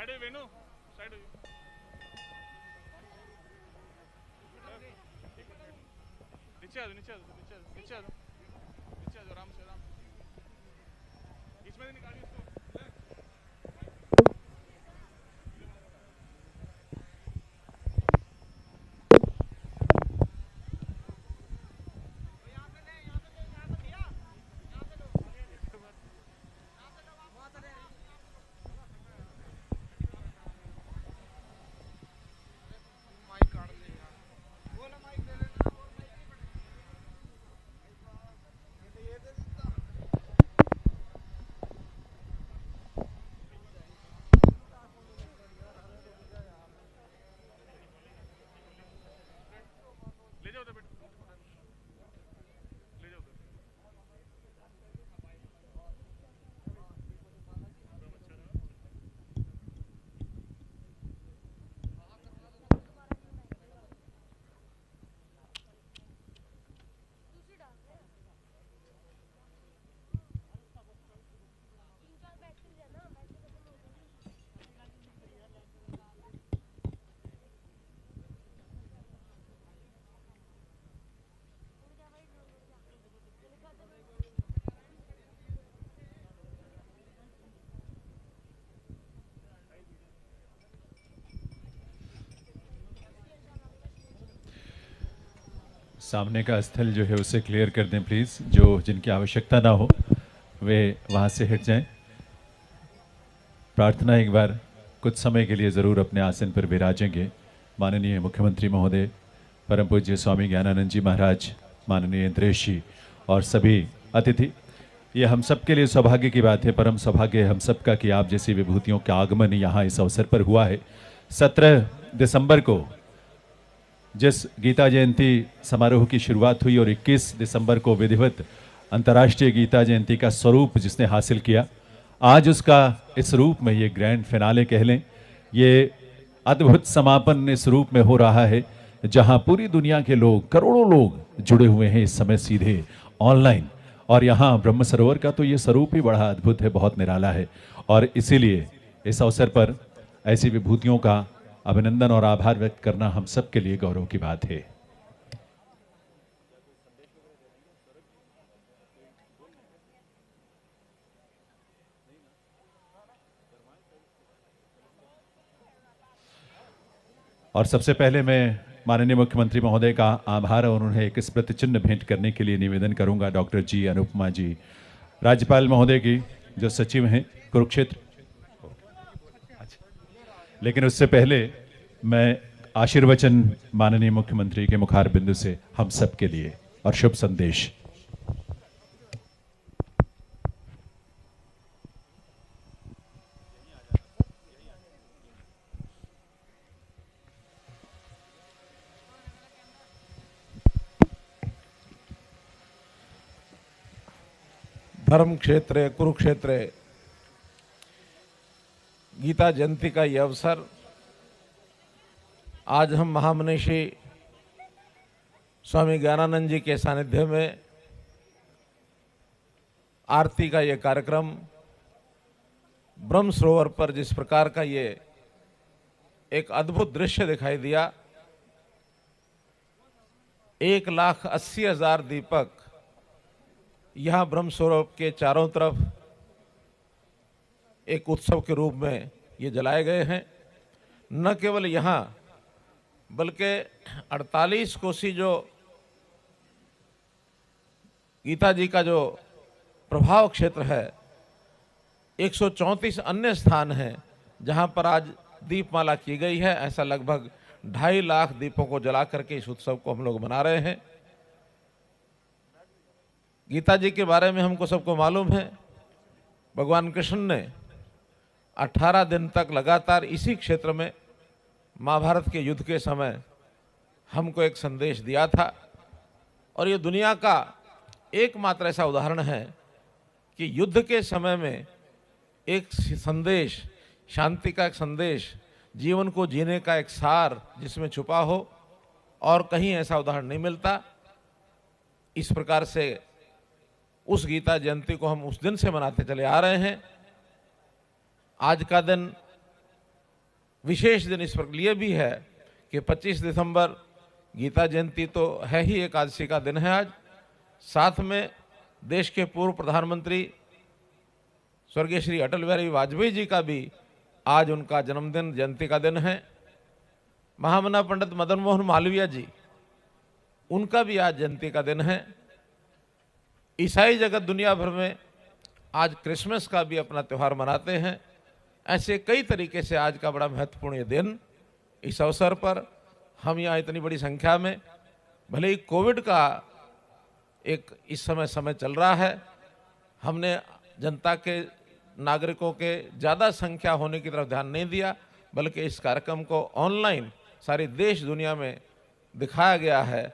साइड वेनु साइड नीचे आ जाओ नीचे आ जाओ नीचे आ जाओ नीचे आ जाओ नीचे आ जाओ आराम से इसमें निकालिए इसको सामने का स्थल जो है उसे क्लियर कर दें प्लीज़। जो जिनकी आवश्यकता ना हो वे वहाँ से हट जाएं। प्रार्थना एक बार कुछ समय के लिए ज़रूर अपने आसन पर विराजेंगे। माननीय मुख्यमंत्री महोदय, परम पूज्य स्वामी ज्ञानानंद जी महाराज, माननीय इंद्रेश जी और सभी अतिथि, ये हम सब के लिए सौभाग्य की बात है, परम सौभाग्य हम सब का कि आप जैसी विभूतियों का आगमन यहाँ इस अवसर पर हुआ है। 17 दिसंबर को जिस गीता जयंती समारोह की शुरुआत हुई और 21 दिसंबर को विधिवत अंतर्राष्ट्रीय गीता जयंती का स्वरूप जिसने हासिल किया, आज उसका इस रूप में ये ग्रैंड फिनाले कह लें, ये अद्भुत समापन इस रूप में हो रहा है जहां पूरी दुनिया के लोग, करोड़ों लोग जुड़े हुए हैं इस समय सीधे ऑनलाइन। और यहाँ ब्रह्म सरोवर का तो ये स्वरूप ही बड़ा अद्भुत है, बहुत निराला है। और इसीलिए इस अवसर पर ऐसी विभूतियों का अभिनंदन और आभार व्यक्त करना हम सब के लिए गौरव की बात है। और सबसे पहले मैं माननीय मुख्यमंत्री महोदय का आभार और उन्हें एक स्मृति चिन्ह भेंट करने के लिए निवेदन करूंगा डॉक्टर जी अनुपमा जी, राज्यपाल महोदय की जो सचिव हैं कुरुक्षेत्र। लेकिन उससे पहले मैं आशीर्वचन माननीय मुख्यमंत्री के मुखार बिंदु से हम सब के लिए और शुभ संदेश। धर्म क्षेत्र कुरुक्षेत्र गीता जयंती का यह अवसर आज हम महामनीषी स्वामी ज्ञानानंद जी के सानिध्य में आरती का ये कार्यक्रम ब्रह्म सरोवर पर जिस प्रकार का ये एक अद्भुत दृश्य दिखाई दिया, 1,80,000 दीपक यहाँ ब्रह्म सरोवर के चारों तरफ एक उत्सव के रूप में ये जलाए गए हैं। न केवल यहाँ बल्कि 48 कोसी जो गीता जी का जो प्रभाव क्षेत्र है, 134 अन्य स्थान हैं जहाँ पर आज दीपमाला की गई है। ऐसा लगभग 2.5 लाख दीपों को जला करके इस उत्सव को हम लोग मना रहे हैं। गीता जी के बारे में हमको सबको मालूम है, भगवान कृष्ण ने 18 दिन तक लगातार इसी क्षेत्र में महाभारत के युद्ध के समय हमको एक संदेश दिया था। और ये दुनिया का एकमात्र ऐसा उदाहरण है कि युद्ध के समय में एक संदेश, शांति का एक संदेश, जीवन को जीने का एक सार जिसमें छुपा हो, और कहीं ऐसा उदाहरण नहीं मिलता। इस प्रकार से उस गीता जयंती को हम उस दिन से मनाते चले आ रहे हैं। आज का दिन विशेष दिन इस पर लिए भी है कि 25 दिसंबर गीता जयंती तो है ही, एकादशी का दिन है आज। साथ में देश के पूर्व प्रधानमंत्री स्वर्गीय श्री अटल बिहारी वाजपेयी जी का भी आज उनका जन्मदिन, जयंती का दिन है। महामना पंडित मदन मोहन मालवीय जी, उनका भी आज जयंती का दिन है। ईसाई जगत दुनिया भर में आज क्रिसमस का भी अपना त्यौहार मनाते हैं। ऐसे कई तरीके से आज का बड़ा महत्वपूर्ण ये दिन, इस अवसर पर हम यहाँ इतनी बड़ी संख्या में, भले ही कोविड का एक इस समय चल रहा है, हमने जनता के, नागरिकों के ज़्यादा संख्या होने की तरफ ध्यान नहीं दिया, बल्कि इस कार्यक्रम को ऑनलाइन सारी देश दुनिया में दिखाया गया है।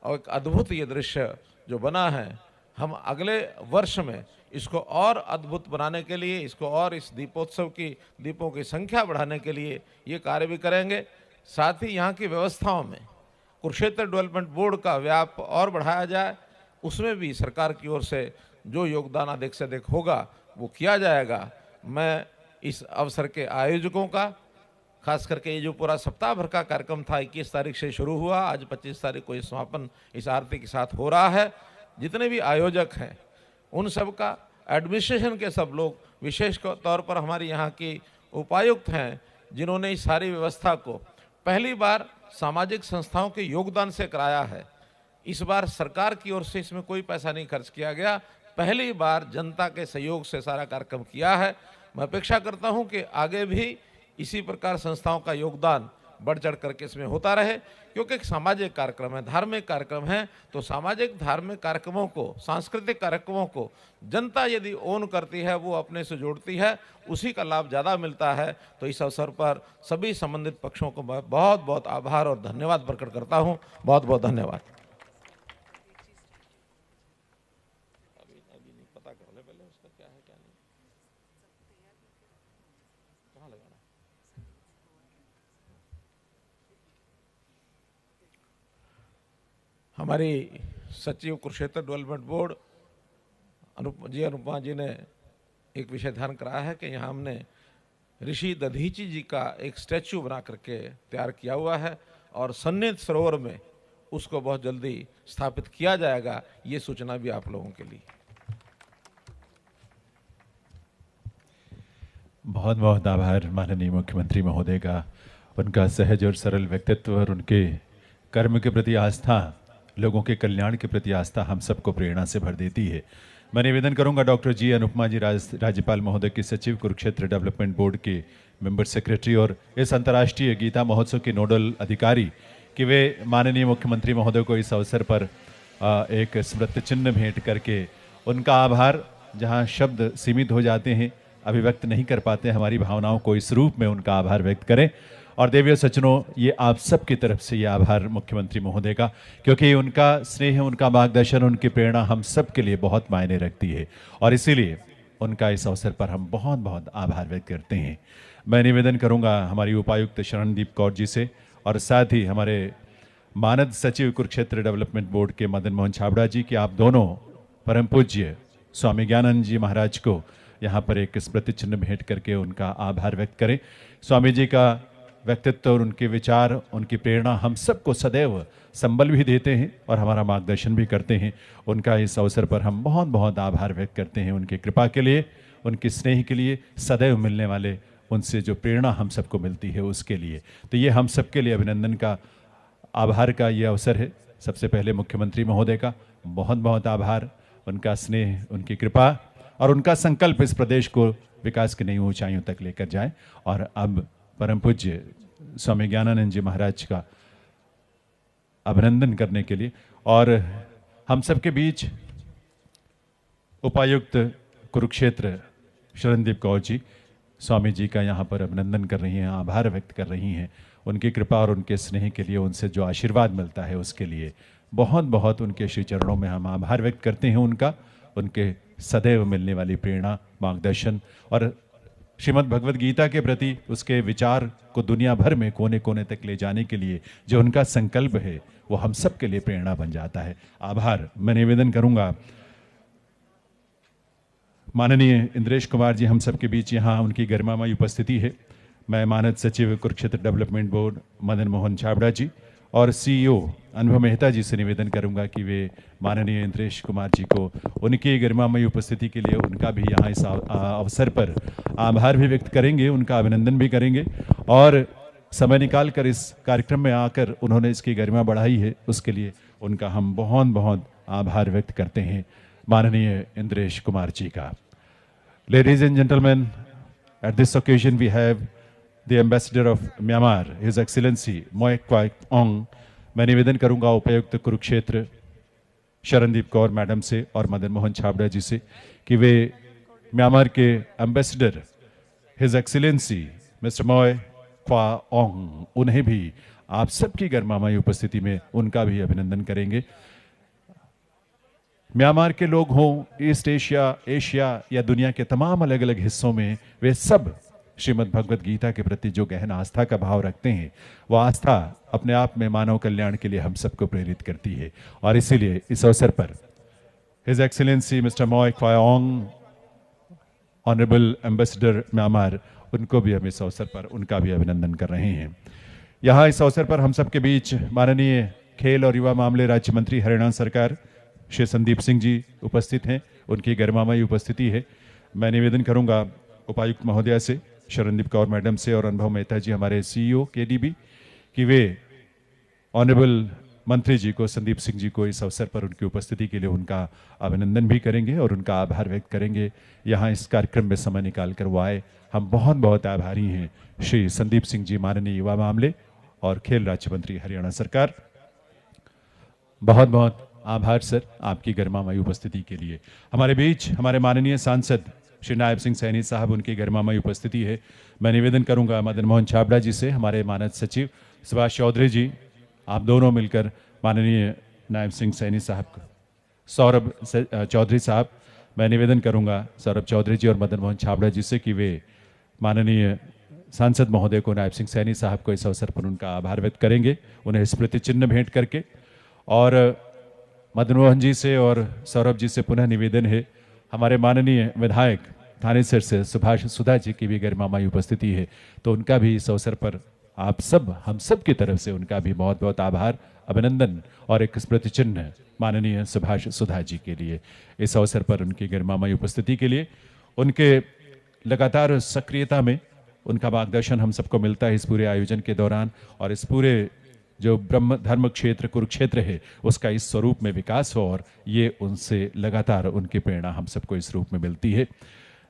और एक अद्भुत ये दृश्य जो बना है, हम अगले वर्ष में इसको और अद्भुत बनाने के लिए, इसको और इस दीपोत्सव की, दीपों की संख्या बढ़ाने के लिए ये कार्य भी करेंगे। साथ ही यहाँ की व्यवस्थाओं में कुरुक्षेत्र डेवलपमेंट बोर्ड का व्याप और बढ़ाया जाए, उसमें भी सरकार की ओर से जो योगदान अधिक से अधिक होगा वो किया जाएगा। मैं इस अवसर के आयोजकों का, खास करके ये जो पूरा सप्ताह भर का कार्यक्रम था, 21 तारीख से शुरू हुआ, आज 25 तारीख को ये समापन इस आरती के साथ हो रहा है, जितने भी आयोजक हैं उन सब का, एडमिनिस्ट्रेशन के सब लोग, विशेष तौर पर हमारी यहाँ की उपायुक्त हैं जिन्होंने इस सारी व्यवस्था को पहली बार सामाजिक संस्थाओं के योगदान से कराया है। इस बार सरकार की ओर से इसमें कोई पैसा नहीं खर्च किया गया, पहली बार जनता के सहयोग से सारा कार्यक्रम किया है। मैं अपेक्षा करता हूं कि आगे भी इसी प्रकार संस्थाओं का योगदान बढ़ चढ़ करके इसमें होता रहे, क्योंकि एक सामाजिक कार्यक्रम है, धार्मिक कार्यक्रम है, तो सामाजिक धार्मिक कार्यक्रमों को, सांस्कृतिक कार्यक्रमों को जनता यदि ओन करती है, वो अपने से जोड़ती है, उसी का लाभ ज़्यादा मिलता है। तो इस अवसर पर सभी संबंधित पक्षों को मैं बहुत बहुत आभार और धन्यवाद प्रकट करता हूँ। बहुत बहुत धन्यवाद। हमारी सचिव कुरुक्षेत्र डेवलपमेंट बोर्ड अनुपमा जी ने एक विषय ध्यान कराया है कि यहाँ हमने ऋषि दधीची जी का एक स्टैचू बना करके तैयार किया हुआ है और सन्निध सरोवर में उसको बहुत जल्दी स्थापित किया जाएगा। ये सूचना भी आप लोगों के लिए। बहुत बहुत आभार माननीय मुख्यमंत्री महोदय का। उनका सहज और सरल व्यक्तित्व और उनके कर्म के प्रति आस्था, लोगों के कल्याण के प्रति आस्था हम सबको प्रेरणा से भर देती है। मैं निवेदन करूंगा डॉक्टर जी अनुपमा जी, राज्यपाल महोदय के सचिव, कुरुक्षेत्र डेवलपमेंट बोर्ड के मेंबर सेक्रेटरी और इस अंतर्राष्ट्रीय गीता महोत्सव के नोडल अधिकारी, कि वे माननीय मुख्यमंत्री महोदय को इस अवसर पर एक स्मृति चिन्ह भेंट करके उनका आभार, जहां शब्द सीमित हो जाते हैं, अभिव्यक्त नहीं कर पाते, हमारी भावनाओं को इस रूप में उनका आभार व्यक्त करें। और देवियों सज्जनों, ये आप सबकी तरफ से ये आभार मुख्यमंत्री महोदय का, क्योंकि उनका स्नेह, उनका मार्गदर्शन, उनकी प्रेरणा हम सब के लिए बहुत मायने रखती है और इसीलिए उनका इस अवसर पर हम बहुत बहुत आभार व्यक्त करते हैं। मैं निवेदन करूंगा हमारी उपायुक्त शरणदीप कौर जी से और साथ ही हमारे मानद सचिव कुरुक्षेत्र डेवलपमेंट बोर्ड के मदन मोहन छाबड़ा जी कि आप दोनों परम पूज्य स्वामी ज्ञानानंद जी महाराज को यहाँ पर एक स्मृति चिन्ह भेंट करके उनका आभार व्यक्त करें। स्वामी जी का व्यक्तित्व और उनके विचार, उनकी प्रेरणा हम सबको सदैव संबल भी देते हैं और हमारा मार्गदर्शन भी करते हैं। उनका इस अवसर पर हम बहुत बहुत आभार व्यक्त करते हैं, उनकी कृपा के लिए, उनके स्नेह के लिए, सदैव मिलने वाले उनसे जो प्रेरणा हम सबको मिलती है उसके लिए। तो ये हम सबके लिए अभिनंदन का, आभार का ये अवसर है। सबसे पहले मुख्यमंत्री महोदय का बहुत बहुत आभार, उनका स्नेह, उनकी कृपा और उनका संकल्प इस प्रदेश को विकास की नई ऊंचाइयों तक लेकर जाए। और अब परम पूज्य स्वामी ज्ञानानंद जी महाराज का अभिनंदन करने के लिए और हम सबके बीच उपायुक्त कुरुक्षेत्र शरणदीप कौर जी स्वामी जी का यहाँ पर अभिनंदन कर रही हैं, आभार व्यक्त कर रही हैं। उनकी कृपा और उनके स्नेह के लिए, उनसे जो आशीर्वाद मिलता है उसके लिए बहुत बहुत उनके श्री चरणों में हम आभार व्यक्त करते हैं। उनका, उनके सदैव मिलने वाली प्रेरणा, मार्गदर्शन और श्रीमद् भगवद गीता के प्रति उसके विचार को दुनिया भर में कोने कोने तक ले जाने के लिए जो उनका संकल्प है वो हम सब के लिए प्रेरणा बन जाता है। आभार। मैं निवेदन करूंगा माननीय इंद्रेश कुमार जी हम सबके बीच यहाँ, उनकी गरिमामयी उपस्थिति है। मैं मानद सचिव कुरुक्षेत्र डेवलपमेंट बोर्ड मदन मोहन छाबड़ा जी और सीईओ अनुभव मेहता जी से निवेदन करूंगा कि वे माननीय इंद्रेश कुमार जी को उनकी गरिमामयी उपस्थिति के लिए उनका भी यहाँ इस अवसर पर आभार भी व्यक्त करेंगे, उनका अभिनंदन भी करेंगे और समय निकाल कर इस कार्यक्रम में आकर उन्होंने इसकी गरिमा बढ़ाई है, उसके लिए उनका हम बहुत बहुत आभार व्यक्त करते हैं माननीय इंद्रेश कुमार जी का। Ladies and gentlemen, at this occasion we have the ambassador of Myanmar, His Excellency Moy Kwai Ong। मैं निवेदन करूंगा उपायुक्त कुरुक्षेत्र शरणदीप कौर मैडम से और मदन मोहन छाबड़ा जी से कि वे म्यांमार के एम्बेसडर हिज एक्सीलेंसी मिस्टर मॉय क्वा ओंग, उन्हें भी आप सबकी गर्मामयी उपस्थिति में उनका भी अभिनंदन करेंगे। म्यांमार के लोग हों, ईस्ट एशिया, एशिया या दुनिया के तमाम अलग अलग हिस्सों में, वे सब श्रीमद् भगवत गीता के प्रति जो गहन आस्था का भाव रखते हैं, वह आस्था अपने आप में मानव कल्याण के लिए हम सबको प्रेरित करती है और इसीलिए इस अवसर पर हिज एक्सीलेंसी मिस्टर मॉय क्वा ओंग, ऑनरेबल एम्बेसडर म्यांमार, उनको भी हम इस अवसर पर उनका भी अभिनंदन कर रहे हैं। यहाँ इस अवसर पर हम सबके बीच माननीय खेल और युवा मामले राज्य मंत्री हरियाणा सरकार श्री संदीप सिंह जी उपस्थित हैं, उनकी गरिमामयी उपस्थिति है। मैं निवेदन करूंगा उपायुक्त महोदया से, शरणदीप कौर मैडम से और अनुभव मेहता जी हमारे सीईओ केडीबी कि वे ऑनरेबल मंत्री जी को, संदीप सिंह जी को इस अवसर पर उनकी उपस्थिति के लिए उनका अभिनंदन भी करेंगे और उनका आभार व्यक्त करेंगे। यहाँ इस कार्यक्रम में समय निकाल कर वो आए, हम बहुत बहुत आभारी हैं श्री संदीप सिंह जी, माननीय युवा मामले और खेल राज्य मंत्री हरियाणा सरकार। बहुत बहुत आभार सर आपकी गरिमामयी उपस्थिति के लिए। हमारे बीच हमारे माननीय सांसद श्री नायब सिंह सैनी साहब, उनकी गरिमामयी उपस्थिति है। मैं निवेदन करूंगा मदन मोहन छाबड़ा जी से, हमारे मानद सचिव सुभाष चौधरी जी, आप दोनों मिलकर माननीय नायब सिंह सैनी साहब को, सौरभ चौधरी साहब, मैं निवेदन करूंगा सौरभ चौधरी जी और मदन मोहन छाबड़ा जी से कि वे माननीय सांसद महोदय को, नायब सिंह सैनी साहब को इस अवसर पर उनका आभार व्यक्त करेंगे, उन्हें स्मृति चिन्ह भेंट करके। और मदन मोहन जी से और सौरभ जी से पुनः निवेदन है, हमारे माननीय विधायक थानेसर से सुभाष सुधा जी की भी गरिमामयी उपस्थिति है, तो उनका भी इस अवसर पर आप सब, हम सब की तरफ से उनका भी बहुत बहुत आभार, अभिनंदन और एक स्मृति चिन्ह माननीय सुभाष सुधा जी के लिए इस अवसर पर उनकी गरिमामयी उपस्थिति के लिए। उनके लगातार सक्रियता में उनका मार्गदर्शन हम सबको मिलता है इस पूरे आयोजन के दौरान, और इस पूरे जो ब्रह्म धर्म क्षेत्र कुरुक्षेत्र है उसका इस स्वरूप में विकास हो, और ये उनसे लगातार उनकी प्रेरणा हम सबको इस रूप में मिलती है।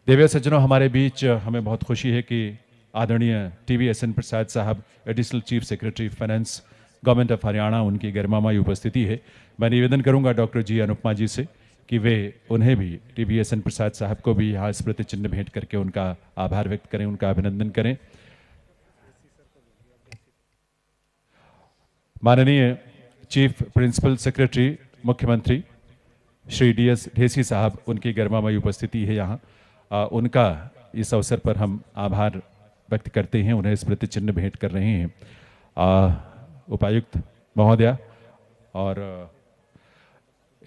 देवी सज्जनों, हमारे बीच हमें बहुत खुशी है कि आदरणीय TVSN प्रसाद साहब, additional chief secretary finance government of Haryana, उनकी गरिमामयी उपस्थिति है। मैं निवेदन करूंगा डॉक्टर जी अनुपमा जी से कि वे उन्हें भी, TVSN प्रसाद साहब को भी यहाँ स्मृति चिन्ह भेंट करके उनका आभार व्यक्त करें, उनका अभिनंदन करें। माननीय चीफ प्रिंसिपल सेक्रेटरी मुख्यमंत्री श्री DS ढेसी साहब, उनकी गरिमामयी उपस्थिति है यहाँ, उनका इस अवसर पर हम आभार व्यक्त करते हैं, उन्हें स्मृति चिन्ह भेंट कर रहे हैं। उपायुक्त महोदया और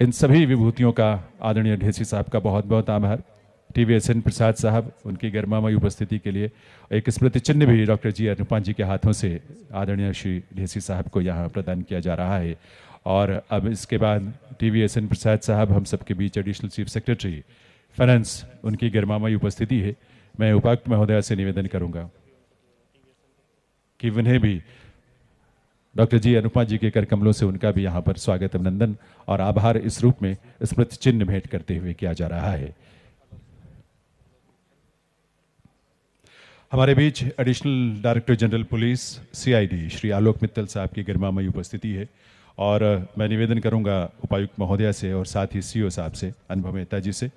इन सभी विभूतियों का आदरणीय ढेसी साहब का बहुत बहुत आभार। TVSN प्रसाद साहब, उनकी गरिमामयी उपस्थिति के लिए एक स्मृति चिन्ह भी डॉक्टर जी अनुपमा जी के हाथों से आदरणीय श्री ढेसी साहब को यहाँ प्रदान किया जा रहा है। और अब इसके बाद TVSN प्रसाद साहब हम सबके बीच एडिशनल चीफ सेक्रेटरी फाइनेंस, उनकी गरिमामयी उपस्थिति है। मैं उपायुक्त महोदया से निवेदन करूंगा कि उन्हें भी डॉक्टर जी अनुपमा जी के कर कमलों से उनका भी यहाँ पर स्वागत, अभिनंदन और आभार इस रूप में स्मृति चिन्ह भेंट करते हुए किया जा रहा है। हमारे बीच additional director general police CID Shri Alok Mittal साहब की गरिमामयी उपस्थिति है, और मैं निवेदन करूंगा उपायुक्त महोदया से और साथ ही CO साहब से, अनुभव मेहता जी से,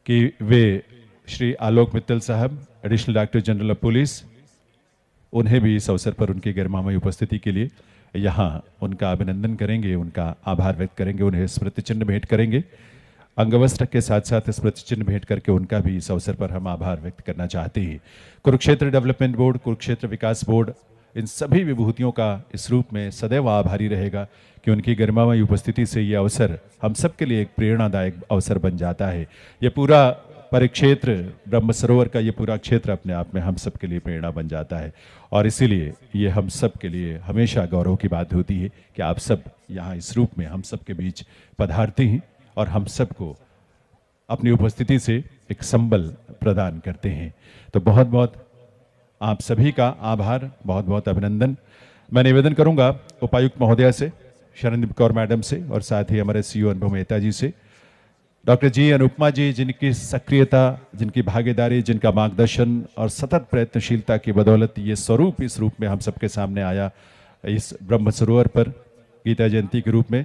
कि वे श्री आलोक मित्तल साहब, additional director general of police, उन्हें भी इस अवसर पर उनकी गरिमामयी उपस्थिति के लिए यहाँ उनका अभिनंदन करेंगे, उनका आभार व्यक्त करेंगे, उन्हें स्मृति चिन्ह भेंट करेंगे। अंगवस्त्र के साथ साथ स्मृति चिन्ह भेंट करके उनका भी इस अवसर पर हम आभार व्यक्त करना चाहते हैं। कुरुक्षेत्र डेवलपमेंट बोर्ड, कुरुक्षेत्र विकास बोर्ड, इन सभी विभूतियों का इस रूप में सदैव आभारी रहेगा कि उनकी गरिमामयी उपस्थिति से ये अवसर हम सब के लिए एक प्रेरणादायक अवसर बन जाता है। ये पूरा परिक्षेत्र ब्रह्म सरोवर का ये पूरा क्षेत्र अपने आप में हम सब के लिए प्रेरणा बन जाता है और इसीलिए ये हम सब के लिए हमेशा गौरव की बात होती है कि आप सब यहाँ इस रूप में हम सब के बीच पधारते हैं और हम सबको अपनी उपस्थिति से एक संबल प्रदान करते हैं। तो बहुत बहुत आप सभी का आभार, बहुत बहुत अभिनंदन। मैं निवेदन करूंगा उपायुक्त महोदया से, शरणदीप कौर मैडम से और साथ ही हमारे सीईओ अनुभव मेहता जी से, डॉक्टर जी अनुपमा जी, जिनकी सक्रियता, जिनकी भागीदारी, जिनका मार्गदर्शन और सतत प्रयत्नशीलता की बदौलत ये स्वरूप इस रूप में हम सबके सामने आया इस ब्रह्म सरोवर पर गीता जयंती के रूप में।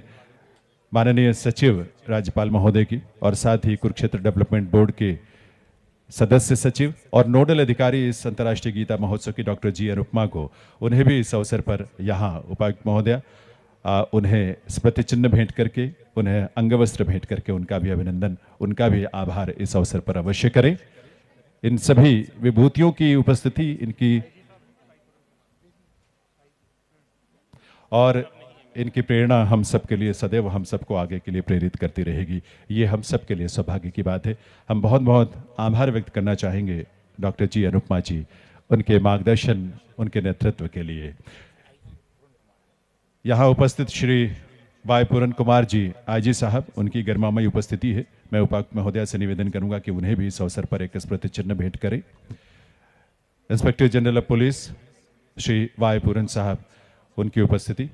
माननीय सचिव राज्यपाल महोदय की और साथ ही कुरुक्षेत्र डेवलपमेंट बोर्ड के सदस्य सचिव और नोडल अधिकारी इस अंतर्राष्ट्रीय गीता महोत्सव की डॉक्टर जी अनुपमा को, उन्हें भी इस अवसर पर यहाँ उपायुक्त महोदया उन्हें स्मृति चिन्ह भेंट करके, उन्हें अंगवस्त्र भेंट करके उनका भी अभिनंदन, उनका भी आभार इस अवसर पर अवश्य करें। इन सभी विभूतियों की उपस्थिति, इनकी और इनकी प्रेरणा हम सब के लिए सदैव हम सबको आगे के लिए प्रेरित करती रहेगी। ये हम सब के लिए सौभाग्य की बात है। हम बहुत बहुत आभार व्यक्त करना चाहेंगे डॉक्टर जी अनुपमा जी, उनके मार्गदर्शन, उनके नेतृत्व के लिए। यहाँ उपस्थित श्री वाई पूरन कुमार जी आईजी साहब, उनकी गर्मामयी उपस्थिति है। मैं उपायुक्त महोदया से निवेदन करूंगा कि उन्हें भी इस अवसर पर एक स्मृति चिन्ह भेंट करें। Inspector general of police Shri Y Puran साहब, उनकी उपस्थिति,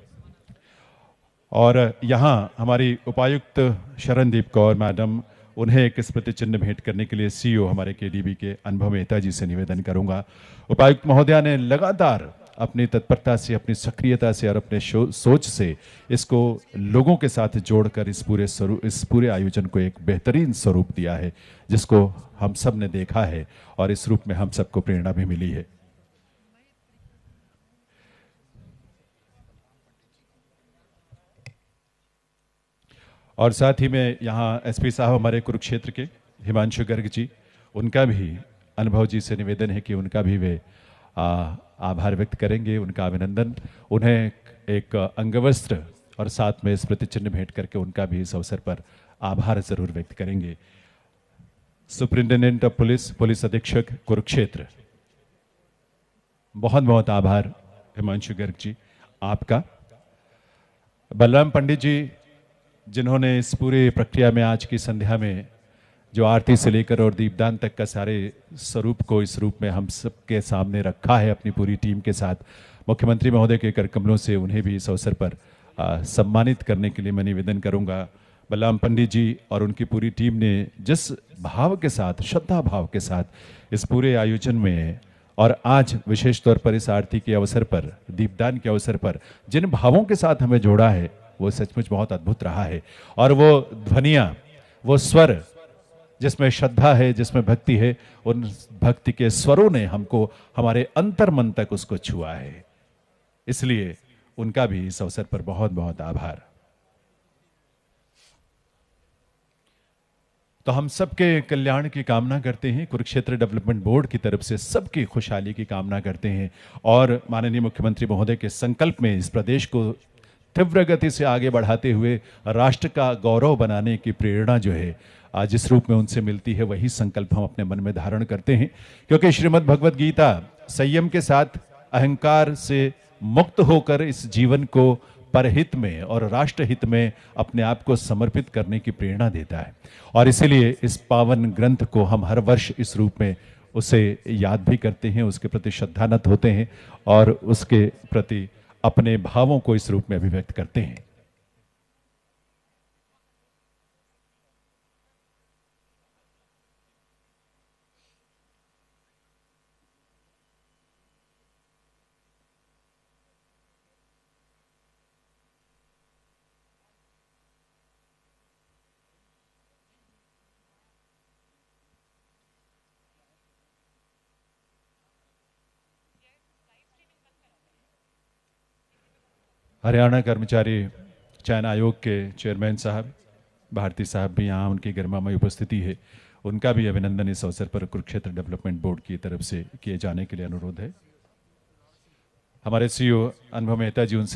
और यहाँ हमारी उपायुक्त शरणदीप कौर मैडम, उन्हें एक स्मृति चिन्ह भेंट करने के लिए सीईओ हमारे केडीबी के अनुभव मेहता जी से निवेदन करूंगा। उपायुक्त महोदया ने लगातार अपनी तत्परता से, अपनी सक्रियता से और अपने सोच से इसको लोगों के साथ जोड़कर इस पूरे आयोजन को एक बेहतरीन स्वरूप दिया है, जिसको हम सब ने देखा है और इस रूप में हम सबको प्रेरणा भी मिली है। और साथ ही में यहाँ एसपी साहब हमारे कुरुक्षेत्र के हिमांशु गर्ग जी, उनका भी अनुभव जी से निवेदन है कि उनका भी वे आभार व्यक्त करेंगे, उनका अभिनंदन, उन्हें एक अंगवस्त्र और साथ में स्मृति चिन्ह भेंट करके उनका भी इस अवसर पर आभार जरूर व्यक्त करेंगे। सुपरिंटेंडेंट ऑफ पुलिस, पुलिस अधीक्षक कुरुक्षेत्र, बहुत बहुत आभार हिमांशु गर्ग जी आपका। बलराम पंडित जी, जिन्होंने इस पूरी प्रक्रिया में आज की संध्या में जो आरती से लेकर और दीपदान तक का सारे स्वरूप को इस रूप में हम सबके सामने रखा है अपनी पूरी टीम के साथ, मुख्यमंत्री महोदय के कर कमलों से उन्हें भी इस अवसर पर सम्मानित करने के लिए मैं निवेदन करूंगा। बलराम पंडित जी और उनकी पूरी टीम ने जिस भाव के साथ, श्रद्धा भाव के साथ इस पूरे आयोजन में और आज विशेष तौर पर इस आरती के अवसर पर, दीपदान के अवसर पर जिन भावों के साथ हमें जोड़ा है, वो सचमुच बहुत अद्भुत रहा है। और वो ध्वनियाँ, वो स्वर जिसमें श्रद्धा है, जिसमें भक्ति है, उन भक्ति के स्वरों ने हमको हमारे अंतर मन तक उसको छुआ है। इसलिए उनका भी इस अवसर पर बहुत बहुत आभार। तो हम सबके कल्याण की कामना करते हैं, कुरुक्षेत्र डेवलपमेंट बोर्ड की तरफ से सबकी खुशहाली की कामना करते हैं और माननीय मुख्यमंत्री महोदय के संकल्प में इस प्रदेश को तीव्र गति से आगे बढ़ाते हुए राष्ट्र का गौरव बनाने की प्रेरणा जो है जिस रूप में उनसे मिलती है, वही संकल्प हम अपने मन में धारण करते हैं। क्योंकि श्रीमद् भगवद गीता संयम के साथ, अहंकार से मुक्त होकर इस जीवन को परहित में और राष्ट्रहित में अपने आप को समर्पित करने की प्रेरणा देता है। और इसीलिए इस पावन ग्रंथ को हम हर वर्ष इस रूप में उसे याद भी करते हैं, उसके प्रति श्रद्धानत होते हैं और उसके प्रति अपने भावों को इस रूप में अभिव्यक्त करते हैं। हरियाणा कर्मचारी चयन आयोग के चेयरमैन साहब भारती साहब भी यहाँ, उनकी गरिमामय उपस्थिति है, उनका भी अभिनंदन इस अवसर पर कुरुक्षेत्र डेवलपमेंट बोर्ड की तरफ से किए जाने के लिए अनुरोध है। हमारे सीईओ अनुभव मेहता जी उनसे